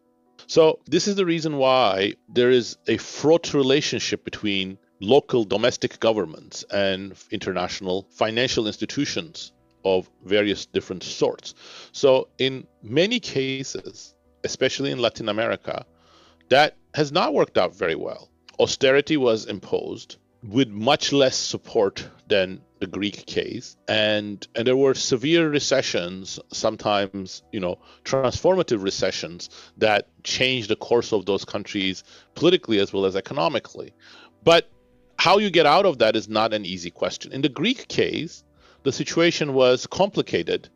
So this is the reason why there is a fraught relationship between local domestic governments and international financial institutions of various different sorts. So in many cases, especially in Latin America, that has not worked out very well. Austerity was imposed with much less support than the Greek case, and there were severe recessions, sometimes transformative recessions that changed the course of those countries politically as well as economically. But how you get out of that is not an easy question. In the Greek case, the situation was complicated.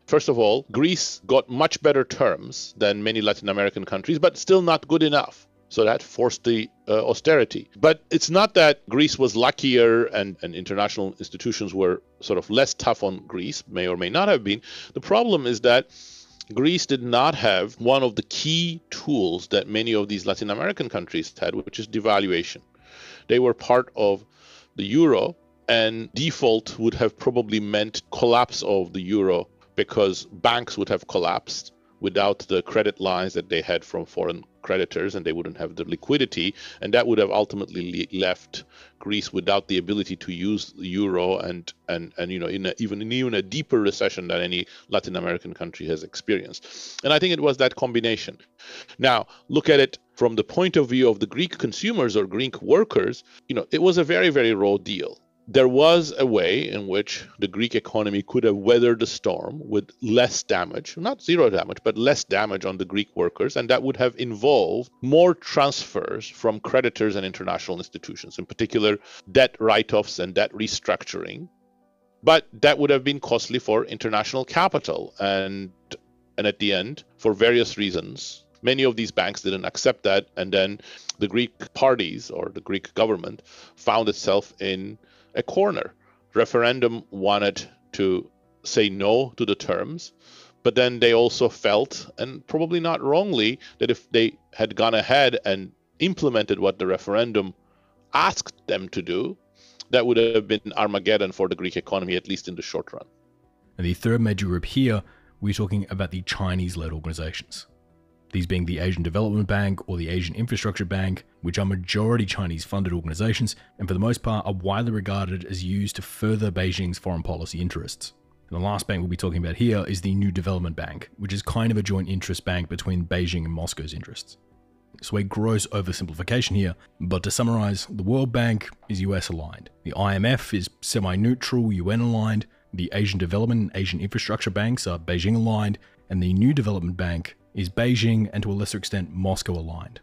First of all, Greece got much better terms than many Latin American countries, but still not good enough. So that forced the austerity. But it's not that Greece was luckier and international institutions were sort of less tough on Greece, may or may not have been. The problem is that Greece did not have one of the key tools that many of these Latin American countries had, which is devaluation. They were part of the euro, and default would have probably meant collapse of the euro because banks would have collapsed without the credit lines that they had from foreign creditors, and they wouldn't have the liquidity, and that would have ultimately left Greece without the ability to use the euro, and in even a deeper recession than any Latin American country has experienced. And I think it was that combination. Now, look at it from the point of view of the Greek consumers or Greek workers. It was a very, very raw deal. There was a way in which the Greek economy could have weathered the storm with less damage, not zero damage, but less damage on the Greek workers, and that would have involved more transfers from creditors and international institutions, in particular debt write-offs and debt restructuring. But that would have been costly for international capital, and at the end, for various reasons, many of these banks didn't accept that, and then the Greek parties or the Greek government found itself in a corner. Referendum wanted to say no to the terms, but then they also felt, and probably not wrongly, that if they had gone ahead and implemented what the referendum asked them to do, that would have been Armageddon for the Greek economy, at least in the short run. And the third major group here, we're talking about the Chinese-led organizations. These being the Asian Development Bank or the Asian Infrastructure Bank, which are majority Chinese-funded organizations and for the most part are widely regarded as used to further Beijing's foreign policy interests. And the last bank we'll be talking about here is the New Development Bank, which is kind of a joint interest bank between Beijing and Moscow's interests. So a gross oversimplification here, but to summarize, the World Bank is US aligned, the IMF is semi-neutral, UN aligned, the Asian Development and Asian Infrastructure Banks are Beijing aligned, and the New Development Bank is Beijing and to a lesser extent Moscow aligned.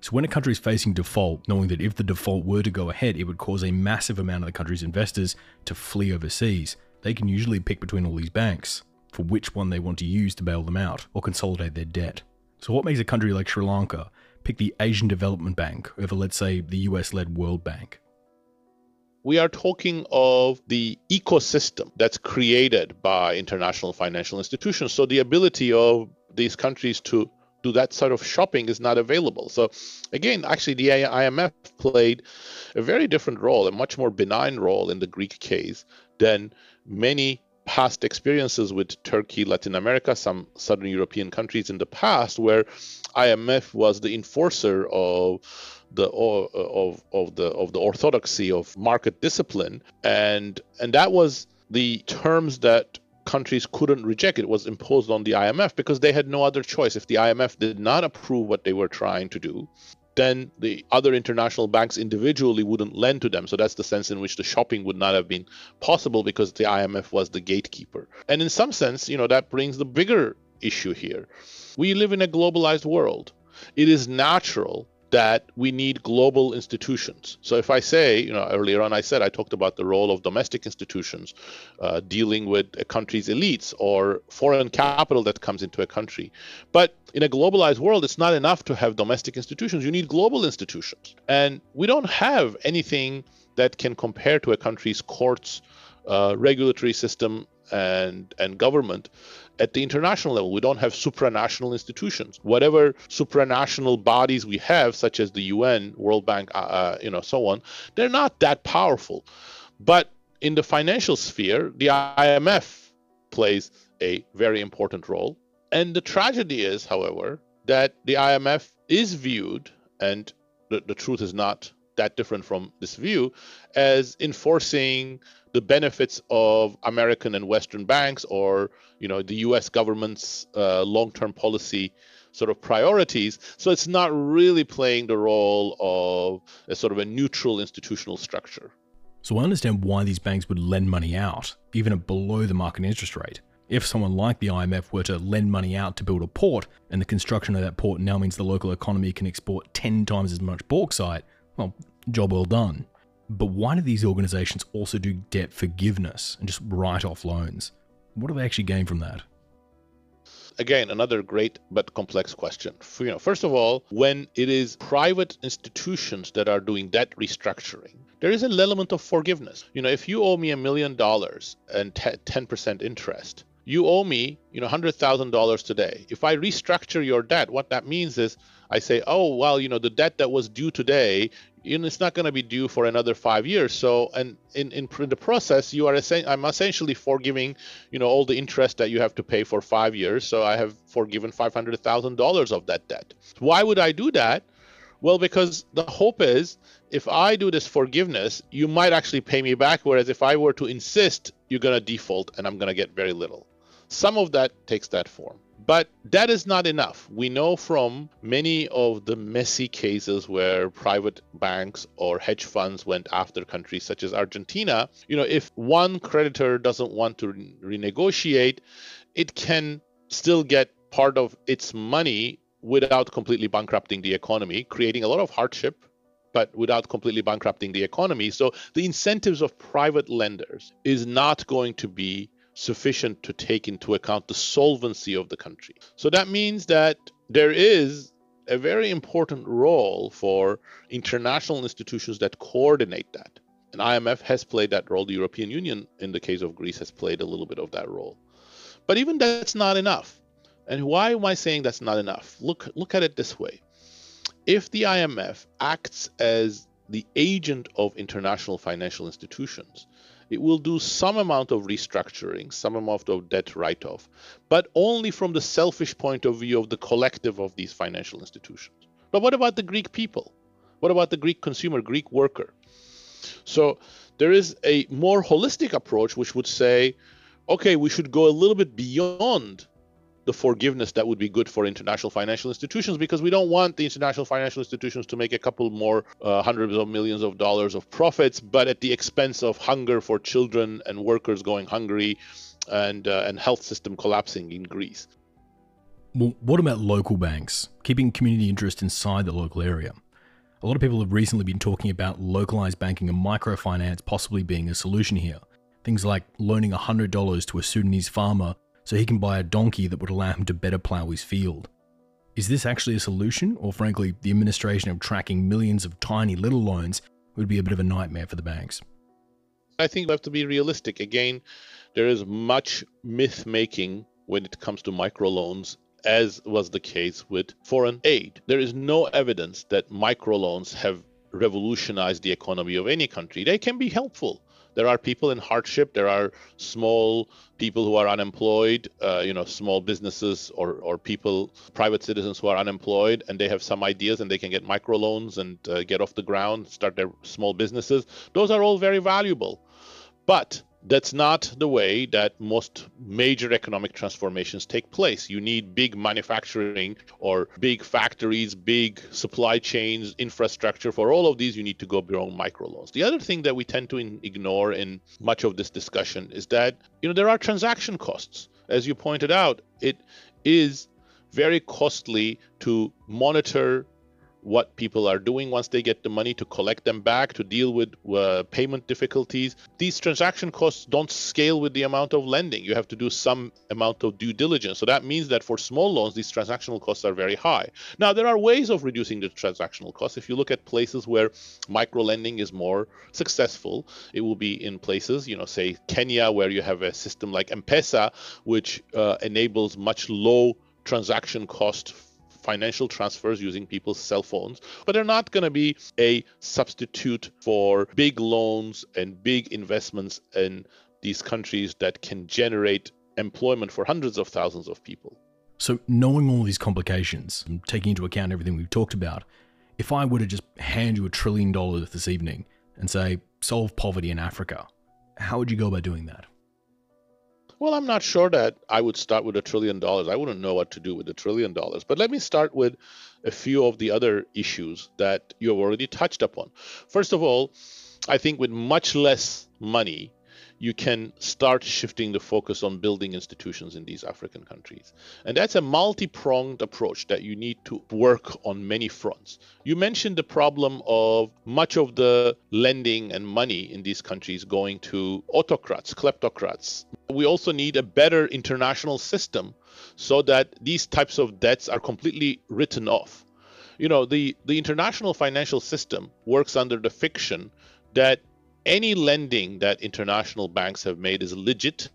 So when a country is facing default, knowing that if the default were to go ahead, it would cause a massive amount of the country's investors to flee overseas, they can usually pick between all these banks for which one they want to use to bail them out or consolidate their debt. So what makes a country like Sri Lanka pick the Asian Development Bank over, let's say, the US-led World Bank? We are talking of the ecosystem that's created by international financial institutions. So the ability of these countries to do that sort of shopping is not available. So again, actually the IMF played a very different role, a much more benign role in the Greek case than many past experiences with Turkey, Latin America, some Southern European countries in the past, where IMF was the enforcer of the orthodoxy of market discipline, and that was the terms that countries couldn't reject. It was imposed on the IMF because they had no other choice. If the IMF did not approve what they were trying to do, then the other international banks individually wouldn't lend to them. So that's the sense in which the shopping would not have been possible because the IMF was the gatekeeper. And in some sense, that brings the bigger issue here. We live in a globalized world. It is natural that we need global institutions. So if I say, earlier on I talked about the role of domestic institutions dealing with a country's elites or foreign capital that comes into a country. But in a globalized world, it's not enough to have domestic institutions. You need global institutions. And we don't have anything that can compare to a country's courts, regulatory system, and government. At the international level, we don't have supranational institutions. Whatever supranational bodies we have, such as the UN, World Bank, so on, they're not that powerful. But in the financial sphere, the IMF plays a very important role. And the tragedy is, however, that the IMF is viewed, and the truth is not that different from this view, as enforcing the benefits of American and Western banks or the US government's long-term policy sort of priorities. So it's not really playing the role of a sort of a neutral institutional structure. So I understand why these banks would lend money out, even at below the market interest rate. If someone like the IMF were to lend money out to build a port, and the construction of that port now means the local economy can export 10 times as much bauxite, well, job well done. But why do these organizations also do debt forgiveness and just write off loans? What do they actually gain from that? Again, another great but complex question. First of all, when it is private institutions that are doing debt restructuring, there is an element of forgiveness. If you owe me $1 million and 10% interest, you owe me, $100,000 today. If I restructure your debt, what that means is I say, oh, well, the debt that was due today, it's not going to be due for another 5 years. So, and in the process, I'm essentially forgiving, all the interest that you have to pay for 5 years. So I have forgiven $500,000 of that debt. Why would I do that? Well, because the hope is if I do this forgiveness, you might actually pay me back. Whereas if I were to insist, you're going to default and I'm going to get very little. Some of that takes that form. But that is not enough. We know from many of the messy cases where private banks or hedge funds went after countries such as Argentina, if one creditor doesn't want to renegotiate, it can still get part of its money without completely bankrupting the economy, creating a lot of hardship, but without completely bankrupting the economy. So the incentives of private lenders is not going to be sufficient to take into account the solvency of the country. So that means that there is a very important role for international institutions that coordinate that. And IMF has played that role. The European Union, in the case of Greece, has played a little bit of that role. But even that's not enough. And why am I saying that's not enough? Look at it this way. If the IMF acts as the agent of international financial institutions, it will do some amount of restructuring, some amount of debt write-off, but only from the selfish point of view of the collective of these financial institutions. But what about the Greek people? What about the Greek consumer, Greek worker? So there is a more holistic approach which would say, okay, we should go a little bit beyond the forgiveness that would be good for international financial institutions, because we don't want the international financial institutions to make a couple more hundreds of millions of dollars of profits, but at the expense of hunger for children and workers going hungry and health system collapsing in Greece. Well, what about local banks, keeping community interest inside the local area? A lot of people have recently been talking about localized banking and microfinance possibly being a solution here. Things like loaning $100 to a Sudanese farmer so he can buy a donkey that would allow him to better plow his field. Is this actually a solution, or frankly, the administration of tracking millions of tiny little loans would be a bit of a nightmare for the banks? I think we have to be realistic. Again, there is much myth-making when it comes to microloans, as was the case with foreign aid. There is no evidence that microloans have revolutionized the economy of any country. They can be helpful. There are people in hardship. There are small people who are unemployed, small businesses or people, private citizens who are unemployed, and they have some ideas and they can get microloans and get off the ground, start their small businesses. Those are all very valuable. But that's not the way that most major economic transformations take place. You need big manufacturing or big factories, big supply chains, infrastructure. For all of these, you need to go beyond microloans. The other thing that we tend to ignore in much of this discussion is that, there are transaction costs. As you pointed out, it is very costly to monitor what people are doing once they get the money, to collect them back, to deal with payment difficulties. These transaction costs don't scale with the amount of lending. You have to do some amount of due diligence. So that means that for small loans, these transactional costs are very high. Now, there are ways of reducing the transactional costs. If you look at places where micro lending is more successful, it will be in places, say Kenya, where you have a system like M-Pesa, which enables much low transaction cost financial transfers using people's cell phones, but they're not going to be a substitute for big loans and big investments in these countries that can generate employment for hundreds of thousands of people. So knowing all these complications and taking into account everything we've talked about, if I were to just hand you $1 trillion this evening and say, solve poverty in Africa, how would you go about doing that? Well, I'm not sure that I would start with $1 trillion. I wouldn't know what to do with $1 trillion. But let me start with a few of the other issues that you have already touched upon. First of all, I think with much less money, you can start shifting the focus on building institutions in these African countries. And that's a multi-pronged approach that you need to work on many fronts. You mentioned the problem of much of the lending and money in these countries going to autocrats, kleptocrats. We also need a better international system so that these types of debts are completely written off. You know, the international financial system works under the fiction that any lending that international banks have made is legit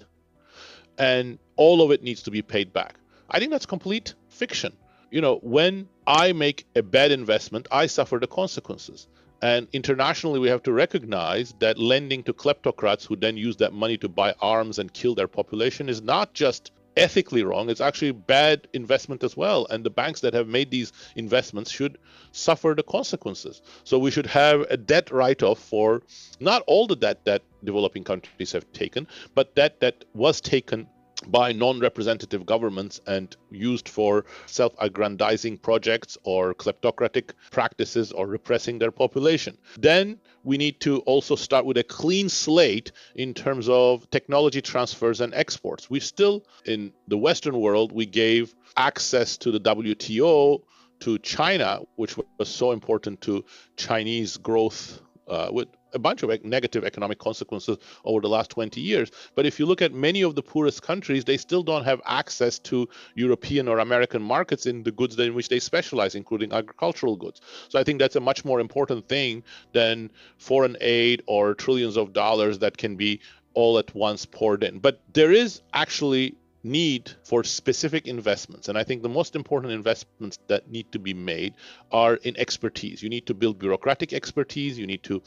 and all of it needs to be paid back. I think that's complete fiction. You know, when I make a bad investment, I suffer the consequences. And internationally, we have to recognize that lending to kleptocrats who then use that money to buy arms and kill their population is not just ethically wrong, it's actually bad investment as well. And the banks that have made these investments should suffer the consequences. So we should have a debt write-off for not all the debt that developing countries have taken, but that was taken by non-representative governments and used for self-aggrandizing projects or kleptocratic practices or repressing their population. Then we need to also start with a clean slate in terms of technology transfers and exports. We still, in the Western world, we gave access to the WTO to China, which was so important to Chinese growth with a bunch of negative economic consequences over the last 20 years. But if you look at many of the poorest countries, they still don't have access to European or American markets in the goods in which they specialize, including agricultural goods. So I think that's a much more important thing than foreign aid or trillions of dollars that can be all at once poured in. But there is actually need for specific investments. And I think the most important investments that need to be made are in expertise. You need to build bureaucratic expertise. You need to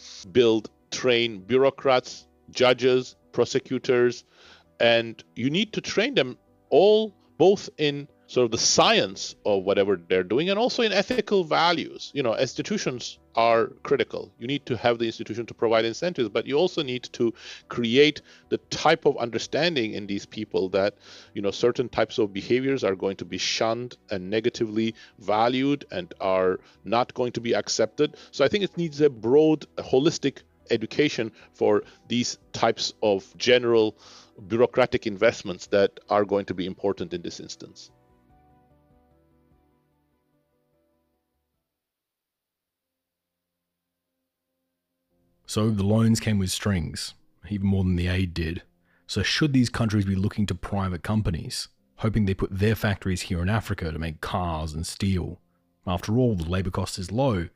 train bureaucrats, judges, prosecutors, and you need to train them all both in sort of the science of whatever they're doing and also in ethical values. You know, institutions are critical. You need to have the institution to provide incentives, but you also need to create the type of understanding in these people that, you know, certain types of behaviors are going to be shunned and negatively valued and are not going to be accepted. So I think it needs a broad, holistic education for these types of general bureaucratic investments that are going to be important in this instance. So the loans came with strings, even more than the aid did. So should these countries be looking to private companies, hoping they put their factories here in Africa to make cars and steel? After all, the labour cost is low, and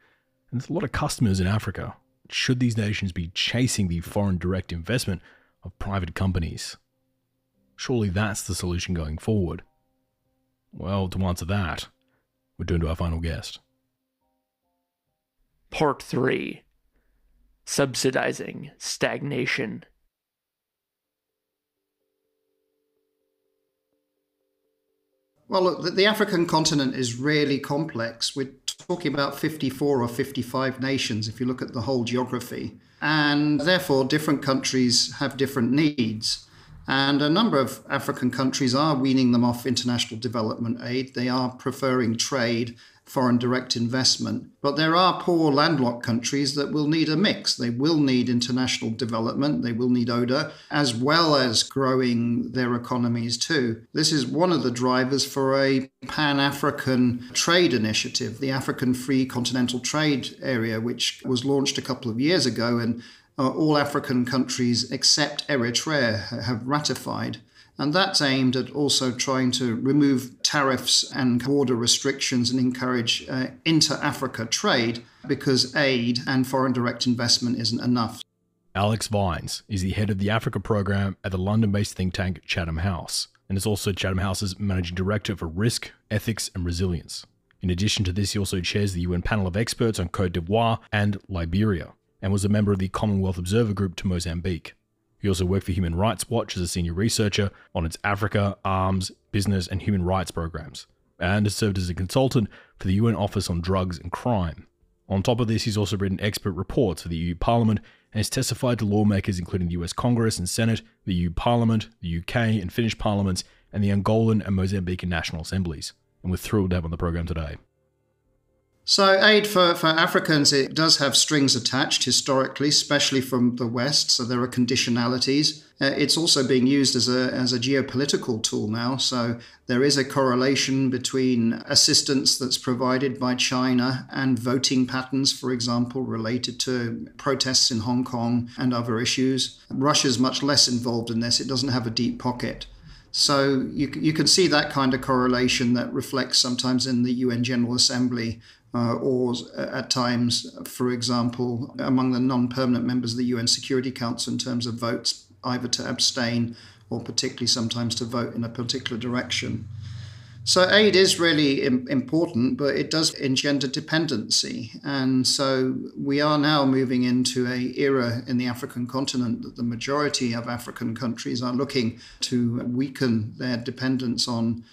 there's a lot of customers in Africa. Should these nations be chasing the foreign direct investment of private companies? Surely that's the solution going forward. Well, to answer that, we turn to our final guest. Part 3. Subsidizing stagnation. Well, look, the African continent is really complex. We're talking about 54 or 55 nations if you look at the whole geography. And therefore, different countries have different needs. And a number of African countries are weaning them off international development aid. They are preferring trade, foreign direct investment. But there are poor landlocked countries that will need a mix. They will need international development. They will need ODA, as well as growing their economies too. This is one of the drivers for a Pan-African trade initiative, the African Free Continental Trade Area, which was launched a couple of years ago, and all African countries except Eritrea have ratified. And that's aimed at also trying to remove tariffs and border restrictions and encourage inter-Africa trade, because aid and foreign direct investment isn't enough. Alex Vines is the head of the Africa program at the London-based think tank Chatham House, and is also Chatham House's managing director for risk, ethics and resilience. In addition to this, he also chairs the UN panel of experts on Cote d'Ivoire and Liberia, and was a member of the Commonwealth Observer Group to Mozambique. He also worked for Human Rights Watch as a senior researcher on its Africa, arms, business and human rights programs, and has served as a consultant for the UN Office on Drugs and Crime. On top of this, he's also written expert reports for the EU Parliament and has testified to lawmakers including the US Congress and Senate, the EU Parliament, the UK and Finnish parliaments, and the Angolan and Mozambican National Assemblies. And we're thrilled to have on the program today. So aid for Africans, it does have strings attached historically, especially from the West. So there are conditionalities. It's also being used as a geopolitical tool now. So there is a correlation between assistance that's provided by China and voting patterns, for example, related to protests in Hong Kong and other issues. Russia's much less involved in this. It doesn't have a deep pocket. So you can see that kind of correlation that reflects sometimes in the UN General Assembly or at times, for example, among the non-permanent members of the UN Security Council in terms of votes, either to abstain or particularly sometimes to vote in a particular direction. So aid is really important, but it does engender dependency. And so we are now moving into an era in the African continent that the majority of African countries are looking to weaken their dependence on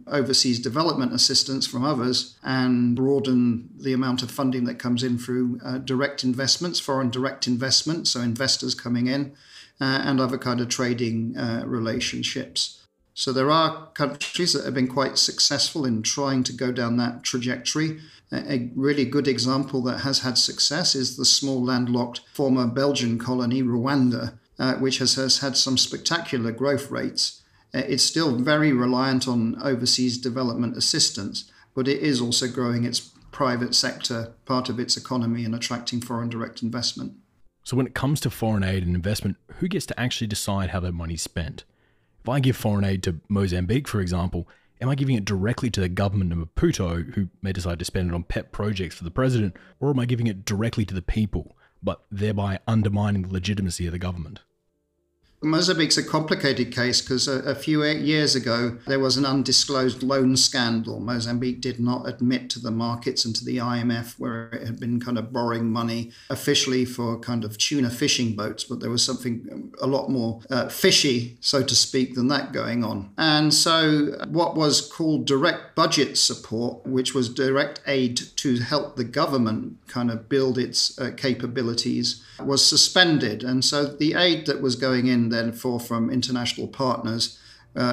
overseas development assistance from others and broaden the amount of funding that comes in through direct investments, foreign direct investment, so investors coming in, and other kind of trading relationships. So there are countries that have been quite successful in trying to go down that trajectory. A really good example that has had success is the small landlocked former Belgian colony, Rwanda, which has had some spectacular growth rates. It's still very reliant on overseas development assistance, but it is also growing its private sector, part of its economy, and attracting foreign direct investment. So when it comes to foreign aid and investment, who gets to actually decide how that money's spent? If I give foreign aid to Mozambique, for example, am I giving it directly to the government of Maputo, who may decide to spend it on pet projects for the president, or am I giving it directly to the people, but thereby undermining the legitimacy of the government? Mozambique's a complicated case because a few years ago, there was an undisclosed loan scandal. Mozambique did not admit to the markets and to the IMF where it had been kind of borrowing money officially for kind of tuna fishing boats, but there was something a lot more fishy, so to speak, than that going on. And so what was called direct budget support, which was direct aid to help the government kind of build its capabilities, was suspended. And so the aid that was going in then from international partners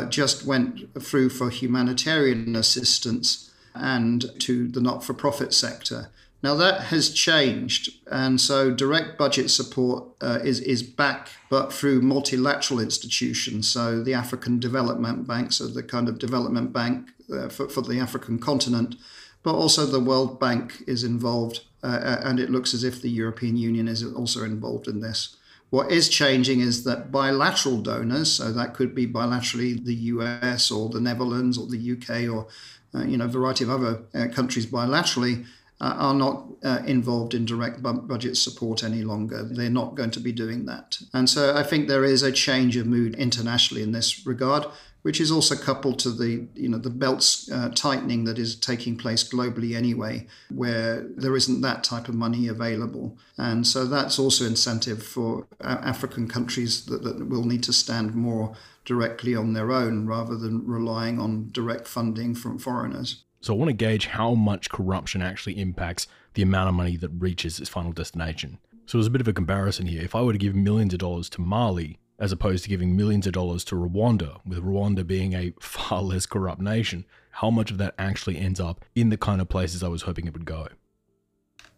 just went through for humanitarian assistance and to the not-for-profit sector. Now that has changed, and so direct budget support is back, but through multilateral institutions. So the African Development Bank, so the kind of development bank for the African continent, but also the World Bank is involved, and it looks as if the European Union is also involved in this. What is changing is that bilateral donors, so that could be bilaterally the US or the Netherlands or the UK or a variety of other countries bilaterally, are not involved in direct budget support any longer. They're not going to be doing that. And so I think there is a change of mood internationally in this regard, which is also coupled to the belts tightening that is taking place globally anyway, where there isn't that type of money available. And so that's also incentive for African countries that will need to stand more directly on their own rather than relying on direct funding from foreigners. So I want to gauge how much corruption actually impacts the amount of money that reaches its final destination. So there's a bit of a comparison here. If I were to give millions of dollars to Mali, as opposed to giving millions of dollars to Rwanda, with Rwanda being a far less corrupt nation, how much of that actually ends up in the kind of places I was hoping it would go?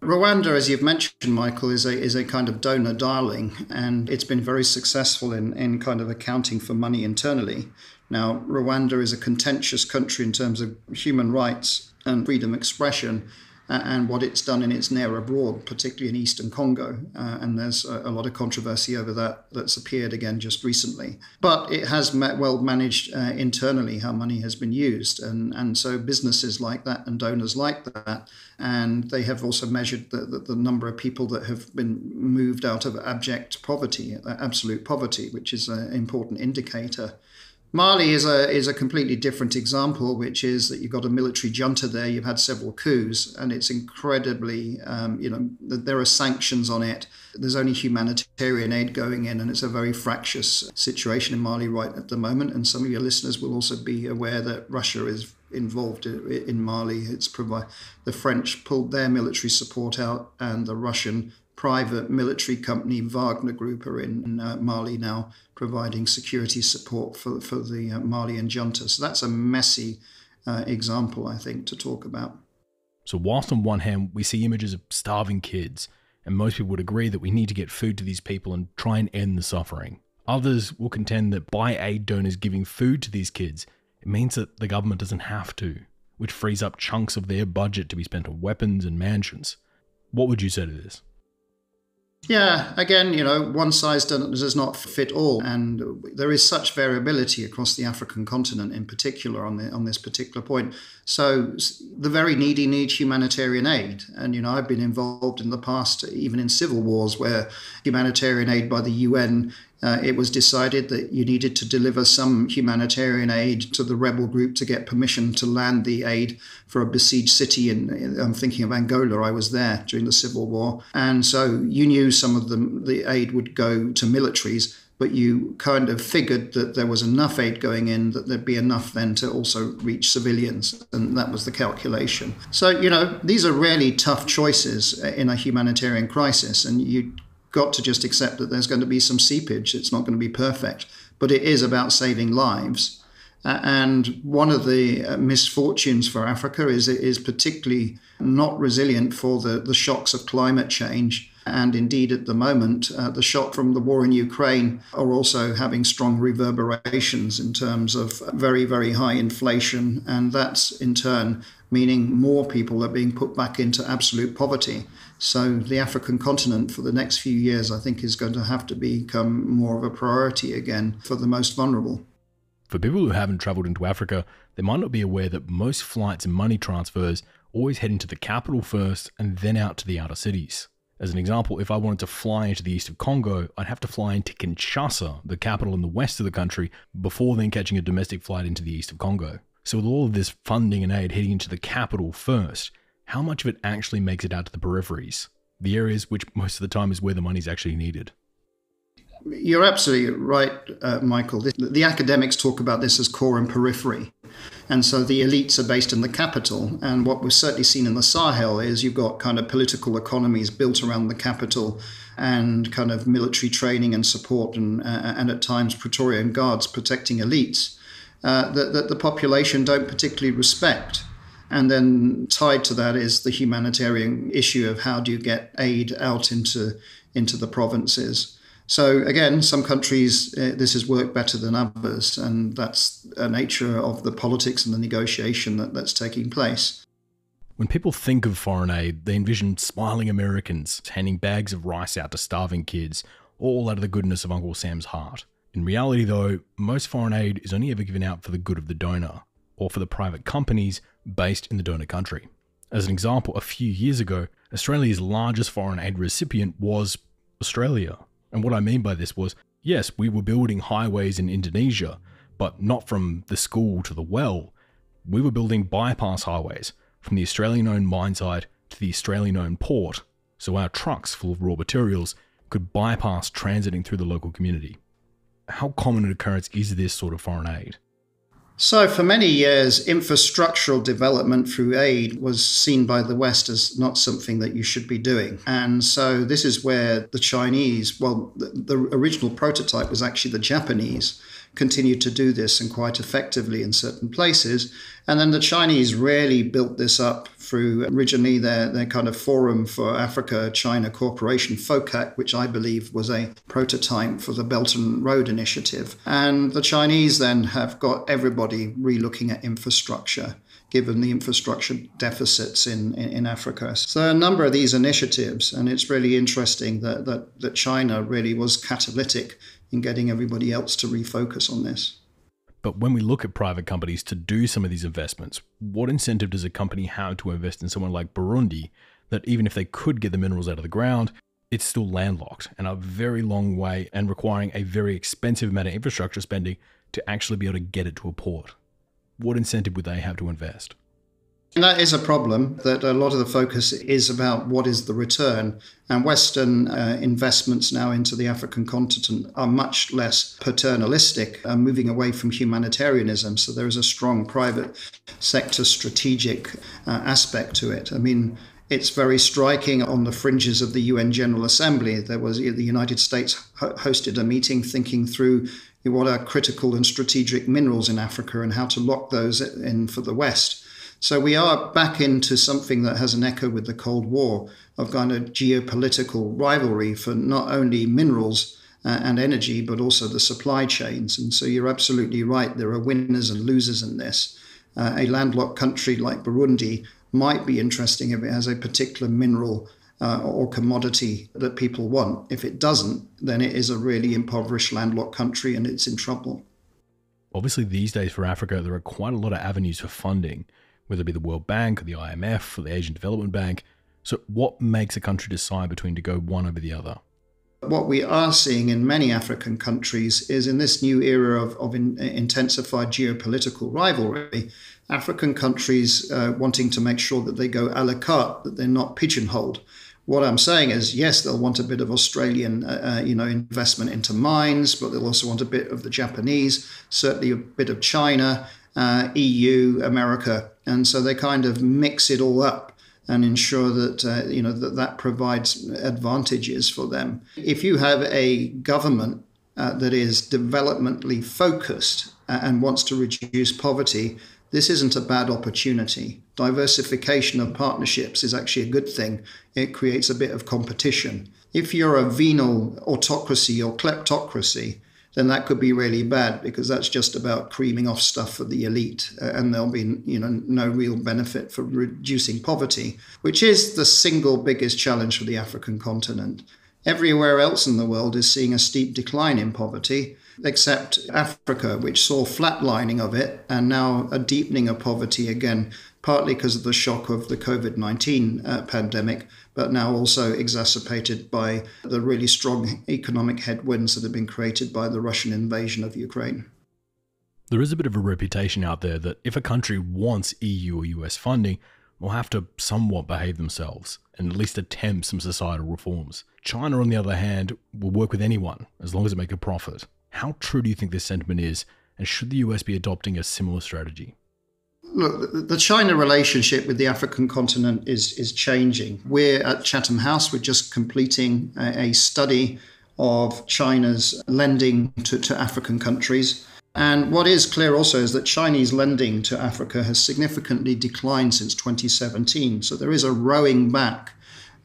Rwanda, as you've mentioned, Michael, is a kind of donor darling, and it's been very successful in kind of accounting for money internally. Now, Rwanda is a contentious country in terms of human rights and freedom of expression, and what it's done in its near abroad, particularly in Eastern Congo. And there's a lot of controversy over that's appeared again just recently. But it has well managed internally how money has been used. And so businesses like that and donors like that. And they have also measured the number of people that have been moved out of abject poverty, absolute poverty, which is an important indicator. Mali is a completely different example, which is that you've got a military junta there, you've had several coups, and it's incredibly, there are sanctions on it. There's only humanitarian aid going in, and it's a very fractious situation in Mali right at the moment. And some of your listeners will also be aware that Russia is involved in Mali. The French pulled their military support out, and the Russian private military company Wagner Group are in Mali now, providing security support for the Malian junta. So that's a messy example, I think, to talk about. So whilst on one hand we see images of starving kids, and most people would agree that we need to get food to these people and try and end the suffering, others will contend that by aid donors giving food to these kids, it means that the government doesn't have to, which frees up chunks of their budget to be spent on weapons and mansions. What would you say to this? Yeah, again, one size does not fit all, and there is such variability across the African continent in particular on this particular point. So the very needy need humanitarian aid, and I've been involved in the past, even in civil wars, where humanitarian aid by the UN. It was decided that you needed to deliver some humanitarian aid to the rebel group to get permission to land the aid for a besieged city. I'm thinking of Angola. I was there during the Civil War. And so you knew some of the aid would go to militaries, but you kind of figured that there was enough aid going in that there'd be enough then to also reach civilians. And that was the calculation. So, these are really tough choices in a humanitarian crisis. And you got to just accept that there's going to be some seepage. It's not going to be perfect, but it is about saving lives. And one of the misfortunes for Africa is it is particularly not resilient for the shocks of climate change. And indeed, at the moment, the shock from the war in Ukraine are also having strong reverberations in terms of very, very high inflation. And that's in turn meaning more people are being put back into absolute poverty. So the African continent for the next few years, I think, is going to have to become more of a priority again for the most vulnerable. For people who haven't travelled into Africa, they might not be aware that most flights and money transfers always head into the capital first and then out to the outer cities. As an example, if I wanted to fly into the east of Congo, I'd have to fly into Kinshasa, the capital in the west of the country, before then catching a domestic flight into the east of Congo. So with all of this funding and aid heading into the capital first, how much of it actually makes it out to the peripheries, the areas which most of the time is where the money's actually needed? You're absolutely right, Michael. The academics talk about this as core and periphery. And so the elites are based in the capital. And what we've certainly seen in the Sahel is you've got kind of political economies built around the capital and kind of military training and support and at times Praetorian guards protecting elites that the population don't particularly respect. And then tied to that is the humanitarian issue of how do you get aid out into the provinces. So again, some countries, this has worked better than others, and that's a nature of the politics and the negotiation that's taking place. When people think of foreign aid, they envision smiling Americans handing bags of rice out to starving kids, all out of the goodness of Uncle Sam's heart. In reality, though, most foreign aid is only ever given out for the good of the donor, or for the private companies based in the donor country. As an example, a few years ago, Australia's largest foreign aid recipient was Australia. And what I mean by this was, yes, we were building highways in Indonesia, but not from the school to the well. We were building bypass highways from the Australian-owned mine site to the Australian-owned port, so our trucks full of raw materials could bypass transiting through the local community. How common an occurrence is this sort of foreign aid? So for many years, infrastructural development through aid was seen by the West as not something that you should be doing. And so this is where the Chinese, well, the original prototype was actually the Japanese, continued to do this and quite effectively in certain places. And then the Chinese really built this up through originally their kind of Forum for Africa-China Cooperation, FOCAC, which I believe was a prototype for the Belt and Road Initiative. And the Chinese then have got everybody re-looking at infrastructure, given the infrastructure deficits in Africa. So a number of these initiatives, and it's really interesting that China really was catalytic in getting everybody else to refocus on this. But when we look at private companies to do some of these investments, what incentive does a company have to invest in someone like Burundi that even if they could get the minerals out of the ground, it's still landlocked and a very long way and requiring a very expensive amount of infrastructure spending to actually be able to get it to a port? What incentive would they have to invest? And that is a problem, that a lot of the focus is about what is the return. And Western investments now into the African continent are much less paternalistic, moving away from humanitarianism. So there is a strong private sector strategic aspect to it. I mean, It's very striking on the fringes of the UN General Assembly. The United States hosted a meeting thinking through what are critical and strategic minerals in Africa and how to lock those in for the West. So we are back into something that has an echo with the Cold War of kind of geopolitical rivalry for not only minerals and energy, but also the supply chains. And so you're absolutely right. There are winners and losers in this. A landlocked country like Burundi might be interesting if it has a particular mineral or commodity that people want. If it doesn't, then it is a really impoverished landlocked country and it's in trouble. Obviously, these days for Africa, there are quite a lot of avenues for funding, whether it be the World Bank or the IMF or the Asian Development Bank. So what makes a country decide between to go one over the other? What we are seeing in many African countries is in this new era of intensified geopolitical rivalry, African countries wanting to make sure that they go a la carte, that they're not pigeonholed. What I'm saying is, yes, they'll want a bit of Australian, investment into mines, but they'll also want a bit of the Japanese, certainly a bit of China, EU, America. And so they kind of mix it all up and ensure that, that provides advantages for them. If you have a government that is developmentally focused and wants to reduce poverty, this isn't a bad opportunity. Diversification of partnerships is actually a good thing. It creates a bit of competition. If you're a venal autocracy or kleptocracy, then that could be really bad because that's just about creaming off stuff for the elite, and there'll be no real benefit for reducing poverty, which is the single biggest challenge for the African continent. Everywhere else in the world is seeing a steep decline in poverty, except Africa, which saw flatlining of it and now a deepening of poverty again, partly because of the shock of the COVID-19 pandemic, but now also exacerbated by the really strong economic headwinds that have been created by the Russian invasion of Ukraine. There is a bit of a reputation out there that if a country wants EU or US funding, will have to somewhat behave themselves and at least attempt some societal reforms. China, on the other hand, will work with anyone as long as it makes a profit. How true do you think this sentiment is, and should the US be adopting a similar strategy? Look, the China relationship with the African continent is changing. We're at Chatham House, we're just completing a study of China's lending to African countries. And what is clear also is that Chinese lending to Africa has significantly declined since 2017. So there is a rowing back,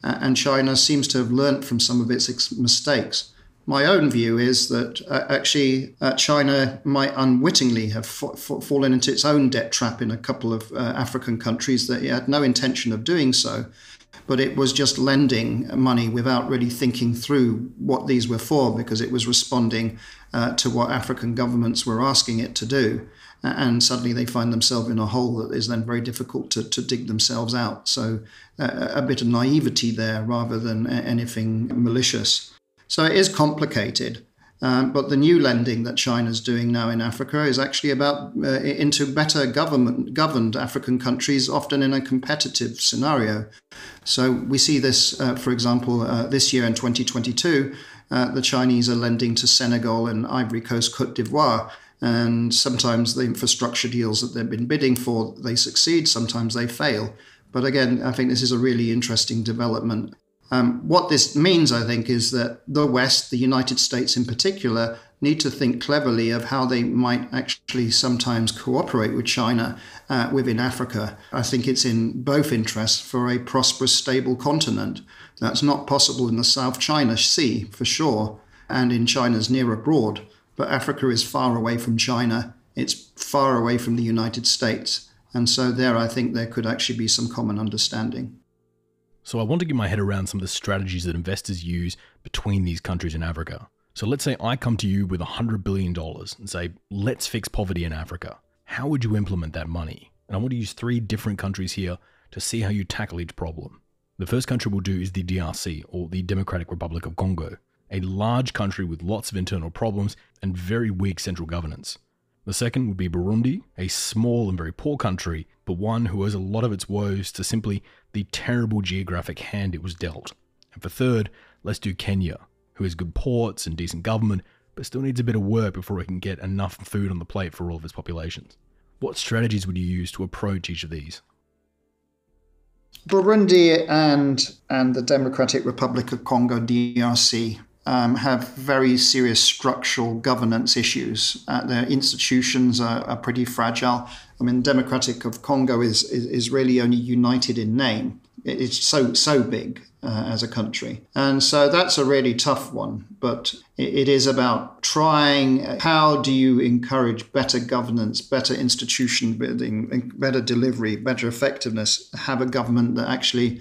and China seems to have learnt from some of its mistakes. My own view is that China might unwittingly have fallen into its own debt trap in a couple of African countries that it had no intention of doing so, but it was just lending money without really thinking through what these were for, because it was responding to what African governments were asking it to do. And suddenly they find themselves in a hole that is then very difficult to dig themselves out. So a bit of naivety there rather than anything malicious. So it is complicated, but the new lending that China's doing now in Africa is actually about into better governed African countries, often in a competitive scenario. So we see this, for example, this year in 2022, the Chinese are lending to Senegal and Ivory Coast, Cote d'Ivoire, and sometimes the infrastructure deals that they've been bidding for, they succeed, sometimes they fail. But again, I think this is a really interesting development. What this means, I think, is that the West, the United States in particular, need to think cleverly of how they might actually sometimes cooperate with China within Africa. I think it's in both interests for a prosperous, stable continent. That's not possible in the South China Sea, for sure, and in China's near abroad. But Africa is far away from China. It's far away from the United States. And so there, I think there could actually be some common understanding. So I want to get my head around some of the strategies that investors use between these countries in Africa. So let's say I come to you with $100 billion and say, let's fix poverty in Africa. How would you implement that money? And I want to use 3 different countries here to see how you tackle each problem. The first country we'll do is the DRC, or the Democratic Republic of Congo, a large country with lots of internal problems and very weak central governance. The second would be Burundi, a small and very poor country, but one who owes a lot of its woes to simply the terrible geographic hand it was dealt. And for third, let's do Kenya, who has good ports and decent government, but still needs a bit of work before it can get enough food on the plate for all of its populations. What strategies would you use to approach each of these? Burundi and the Democratic Republic of Congo, DRC, have very serious structural governance issues. Their institutions are pretty fragile. I mean, Democratic of Congo is really only united in name. It's so big as a country. And so that's a really tough one. But it is about trying, how do you encourage better governance, better institution building, better delivery, better effectiveness, have a government that actually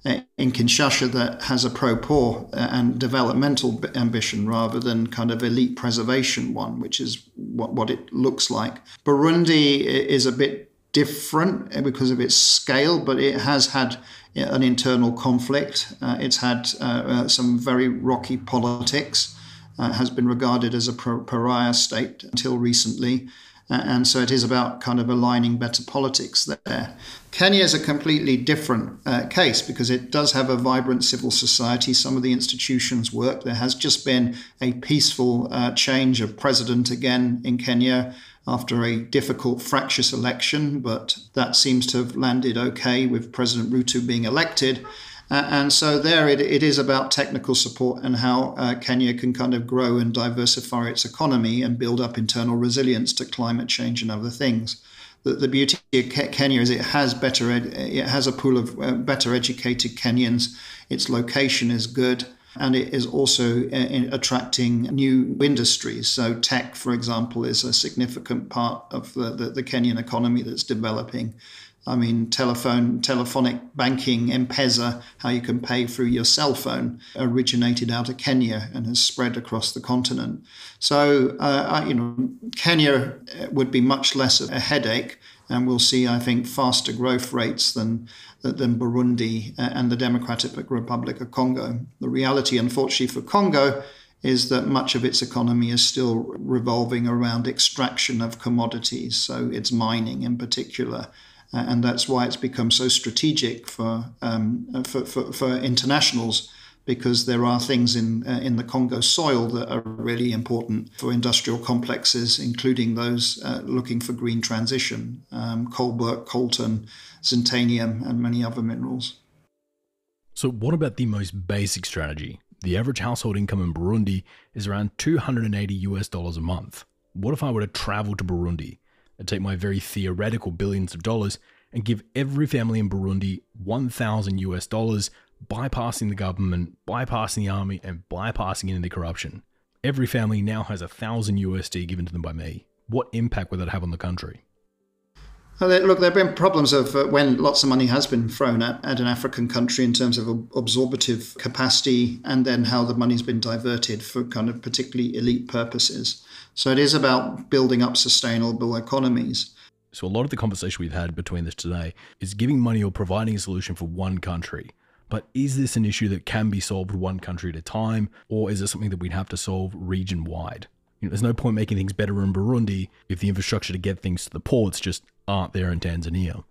in Kinshasa that has a pro-poor and developmental ambition rather than kind of elite preservation one, which is what it looks like. Burundi is a bit different because of its scale, but it has had an internal conflict. It's had some very rocky politics, has been regarded as a pariah state until recently. And so it is about kind of aligning better politics there. Kenya is a completely different case because it does have a vibrant civil society. Some of the institutions work. There has just been a peaceful change of president again in Kenya after a difficult, fractious election, but that seems to have landed okay with President Ruto being elected. And so there it is about technical support and how Kenya can kind of grow and diversify its economy and build up internal resilience to climate change and other things. The beauty of Kenya is it has a pool of better educated Kenyans. Its location is good. And it is also attracting new industries. So tech, for example, is a significant part of the Kenyan economy that's developing. I mean, telephonic banking, M-Pesa, how you can pay through your cell phone, originated out of Kenya and has spread across the continent. So, Kenya would be much less of a headache, and we'll see, I think, faster growth rates than Burundi and the Democratic Republic of Congo. The reality, unfortunately, for Congo is that much of its economy is still revolving around extraction of commodities, so it's mining in particular. And that's why it's become so strategic for internationals, because there are things in the Congo soil that are really important for industrial complexes, including those looking for green transition, cobalt, coltan, xantanium, and many other minerals. So what about the most basic strategy? The average household income in Burundi is around $280 a month. What if I were to travel to Burundi and take my very theoretical billions of dollars and give every family in Burundi $1,000, bypassing the government, bypassing the army, and bypassing any corruption? Every family now has $1,000 given to them by me. What impact would that have on the country? Look, there have been problems of when lots of money has been thrown at an African country in terms of absorptive capacity, and then how the money's been diverted for kind of particularly elite purposes. So it is about building up sustainable economies. So a lot of the conversation we've had between this today is giving money or providing a solution for one country. But is this an issue that can be solved one country at a time, or is it something that we'd have to solve region-wide? There's no point making things better in Burundi if the infrastructure to get things to the ports just aren't there in Tanzania.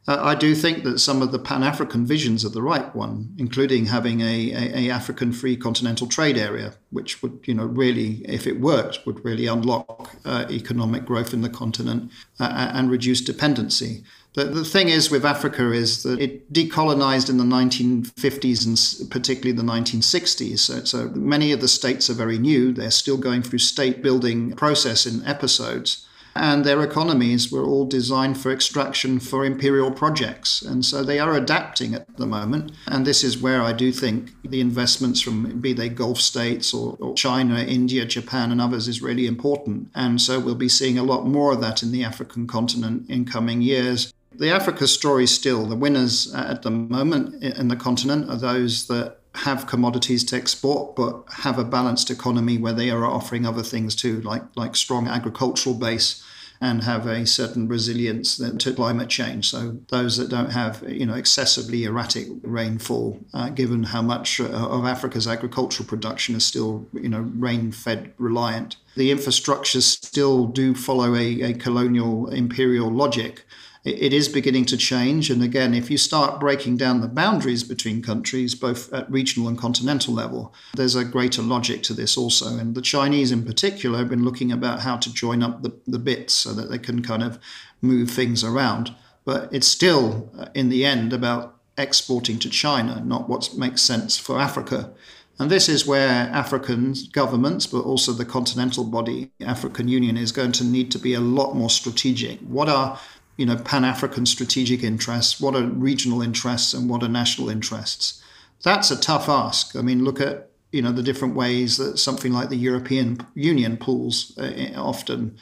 I do think that some of the Pan-African visions are the right one, including having a African free continental trade area, which would, really, if it worked, would really unlock economic growth in the continent and reduce dependency. The thing is with Africa is that it decolonized in the 1950s and particularly the 1960s. So many of the states are very new. They're still going through state building process in episodes. And their economies were all designed for extraction for imperial projects. And so they are adapting at the moment. And this is where I do think the investments from, be they Gulf states or China, India, Japan, and others is really important. And so we'll be seeing a lot more of that in the African continent in coming years. The Africa story still, the winners at the moment in the continent are those that have commodities to export, but have a balanced economy where they are offering other things too, like strong agricultural base, and have a certain resilience to climate change. So those that don't have, excessively erratic rainfall, given how much of Africa's agricultural production is still, rain-fed reliant. The infrastructures still do follow a colonial imperial logic. It is beginning to change. And again, if you start breaking down the boundaries between countries, both at regional and continental level, there's a greater logic to this also. And the Chinese in particular have been looking about how to join up the bits so that they can kind of move things around. But it's still, in the end, about exporting to China, not what makes sense for Africa. And this is where African governments, but also the continental body, African Union, is going to need to be a lot more strategic. What are, Pan-African strategic interests? What are regional interests? And what are national interests? That's a tough ask. I mean, look at, the different ways that something like the European Union pools often.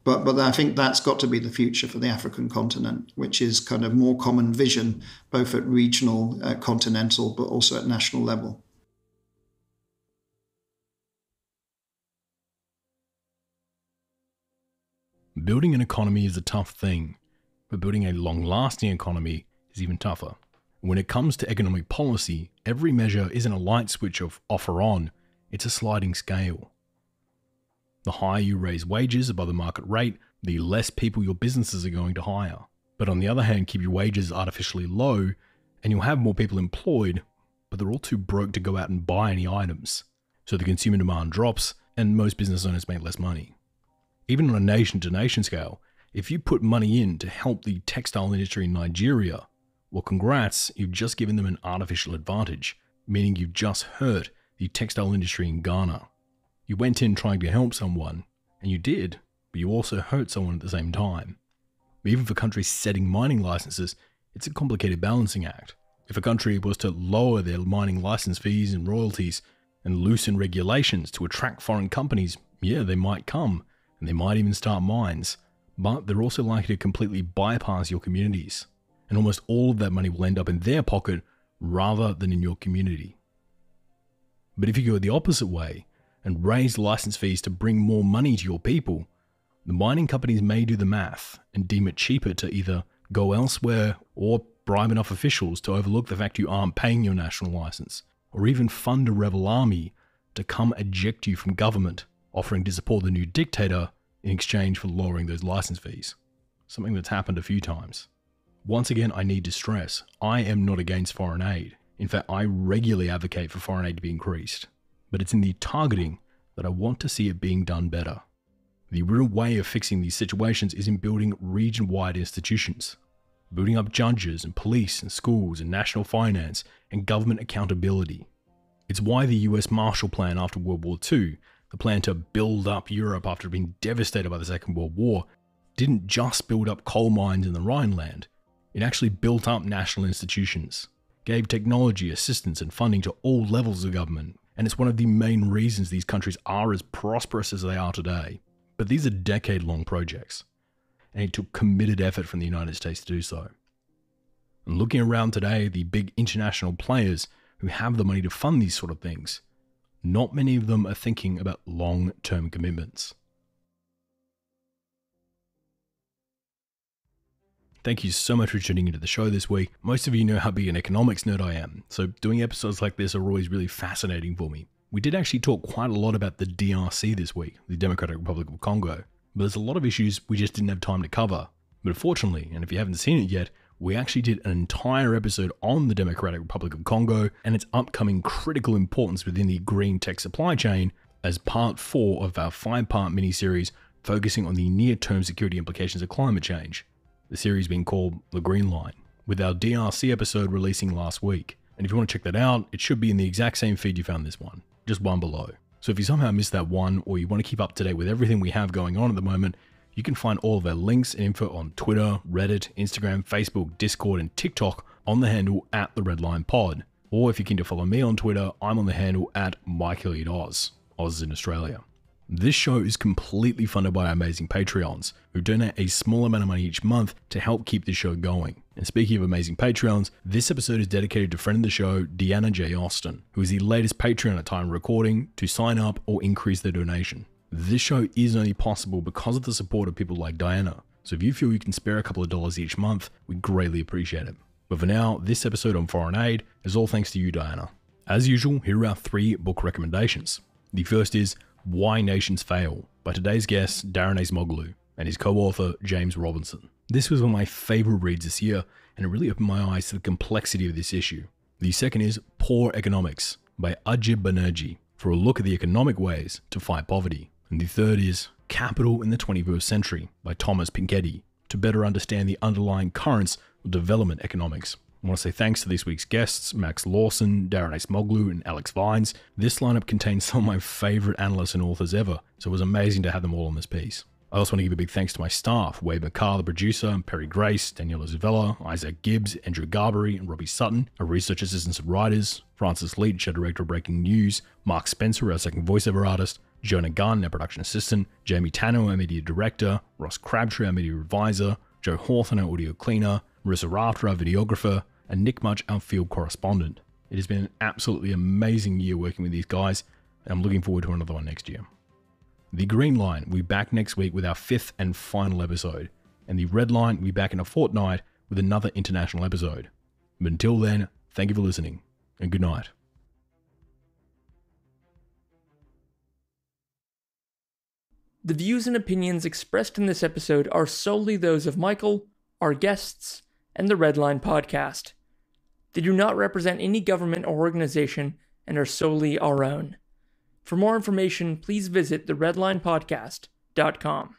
But I think that's got to be the future for the African continent, which is kind of more common vision, both at regional, continental, but also at national level. Building an economy is a tough thing, but building a long-lasting economy is even tougher. When it comes to economic policy, every measure isn't a light switch of off or on, it's a sliding scale. The higher you raise wages above the market rate, the less people your businesses are going to hire. But on the other hand, keep your wages artificially low, and you'll have more people employed, but they're all too broke to go out and buy any items. So the consumer demand drops, and most business owners make less money. Even on a nation-to-nation scale, if you put money in to help the textile industry in Nigeria, well, congrats, you've just given them an artificial advantage, meaning you've just hurt the textile industry in Ghana. You went in trying to help someone, and you did, but you also hurt someone at the same time. Even for countries setting mining licenses, it's a complicated balancing act. If a country was to lower their mining license fees and royalties and loosen regulations to attract foreign companies, yeah, they might come, and they might even start mines, but they're also likely to completely bypass your communities, and almost all of that money will end up in their pocket rather than in your community. But if you go the opposite way and raise license fees to bring more money to your people, the mining companies may do the math and deem it cheaper to either go elsewhere or bribe enough officials to overlook the fact you aren't paying your national license, or even fund a rebel army to come eject you from government, offering to support the new dictator in exchange for lowering those license fees. Something that's happened a few times. Once again, I need to stress, I am not against foreign aid. In fact, I regularly advocate for foreign aid to be increased. But it's in the targeting that I want to see it being done better. The real way of fixing these situations is in building region-wide institutions, building up judges and police and schools and national finance and government accountability. It's why the US Marshall Plan after World War II, the plan to build up Europe after being devastated by the Second World War, didn't just build up coal mines in the Rhineland. It actually built up national institutions, gave technology, assistance and funding to all levels of government, and it's one of the main reasons these countries are as prosperous as they are today. But these are decade-long projects, and it took committed effort from the United States to do so. And looking around today, the big international players who have the money to fund these sort of things, not many of them are thinking about long-term commitments. Thank you so much for tuning into the show this week. Most of you know how big an economics nerd I am, so doing episodes like this are always really fascinating for me. We did actually talk quite a lot about the DRC this week, the Democratic Republic of Congo, but there's a lot of issues we just didn't have time to cover. But fortunately, and if you haven't seen it yet, we actually did an entire episode on the Democratic Republic of Congo and its upcoming critical importance within the green tech supply chain as part 4 of our 5-part mini-series focusing on the near-term security implications of climate change. The series being called The Green Line, with our DRC episode releasing last week. And if you want to check that out, it should be in the exact same feed you found this one, just one below. So if you somehow missed that one, or you want to keep up to date with everything we have going on at the moment, you can find all of our links and info on Twitter, Reddit, Instagram, Facebook, Discord, and TikTok on the handle @TheRedLinePod. Or if you're keen to follow me on Twitter, I'm on the handle @MikeElliottOz. Oz is in Australia. This show is completely funded by our amazing Patreons, who donate a small amount of money each month to help keep this show going. And speaking of amazing Patreons, this episode is dedicated to friend of the show, Deanna J. Austin, who is the latest Patreon at time of recording, to sign up or increase their donation. This show is only possible because of the support of people like Diana, so if you feel you can spare a couple of dollars each month, we greatly appreciate it. But for now, this episode on foreign aid is all thanks to you, Diana. As usual, here are our 3 book recommendations. The first is Why Nations Fail by today's guest, Daron Acemoglu, and his co-author, James Robinson. This was one of my favorite reads this year, and it really opened my eyes to the complexity of this issue. The second is Poor Economics by Ajib Banerjee, for a look at the economic ways to fight poverty. And the third is Capital in the 21st Century by Thomas Piketty, to better understand the underlying currents of development economics. I want to say thanks to this week's guests, Max Lawson, Daron Acemoglu, and Alex Vines. This lineup contains some of my favourite analysts and authors ever, so it was amazing to have them all on this piece. I also want to give a big thanks to my staff, Wade McCarr, the producer, Perry Grace, Daniela Zavella, Isaac Gibbs, Andrew Garbery, and Robbie Sutton, our research assistants and writers, Francis Leach, our director of Breaking News, Mark Spencer, our second voiceover artist, Jonah Gunn, our production assistant, Jamie Tanner, our media director, Ross Crabtree, our media advisor, Joe Hawthorne, our audio cleaner, Marissa Rafter, our videographer, and Nick Mudge, our field correspondent. It has been an absolutely amazing year working with these guys, and I'm looking forward to another one next year. The Green Line will be back next week with our 5th and final episode, and the Red Line will be back in a fortnight with another international episode. But until then, thank you for listening, and good night. The views and opinions expressed in this episode are solely those of Michael, our guests, and the Red Line podcast. They do not represent any government or organization and are solely our own. For more information, please visit theredlinepodcast.com.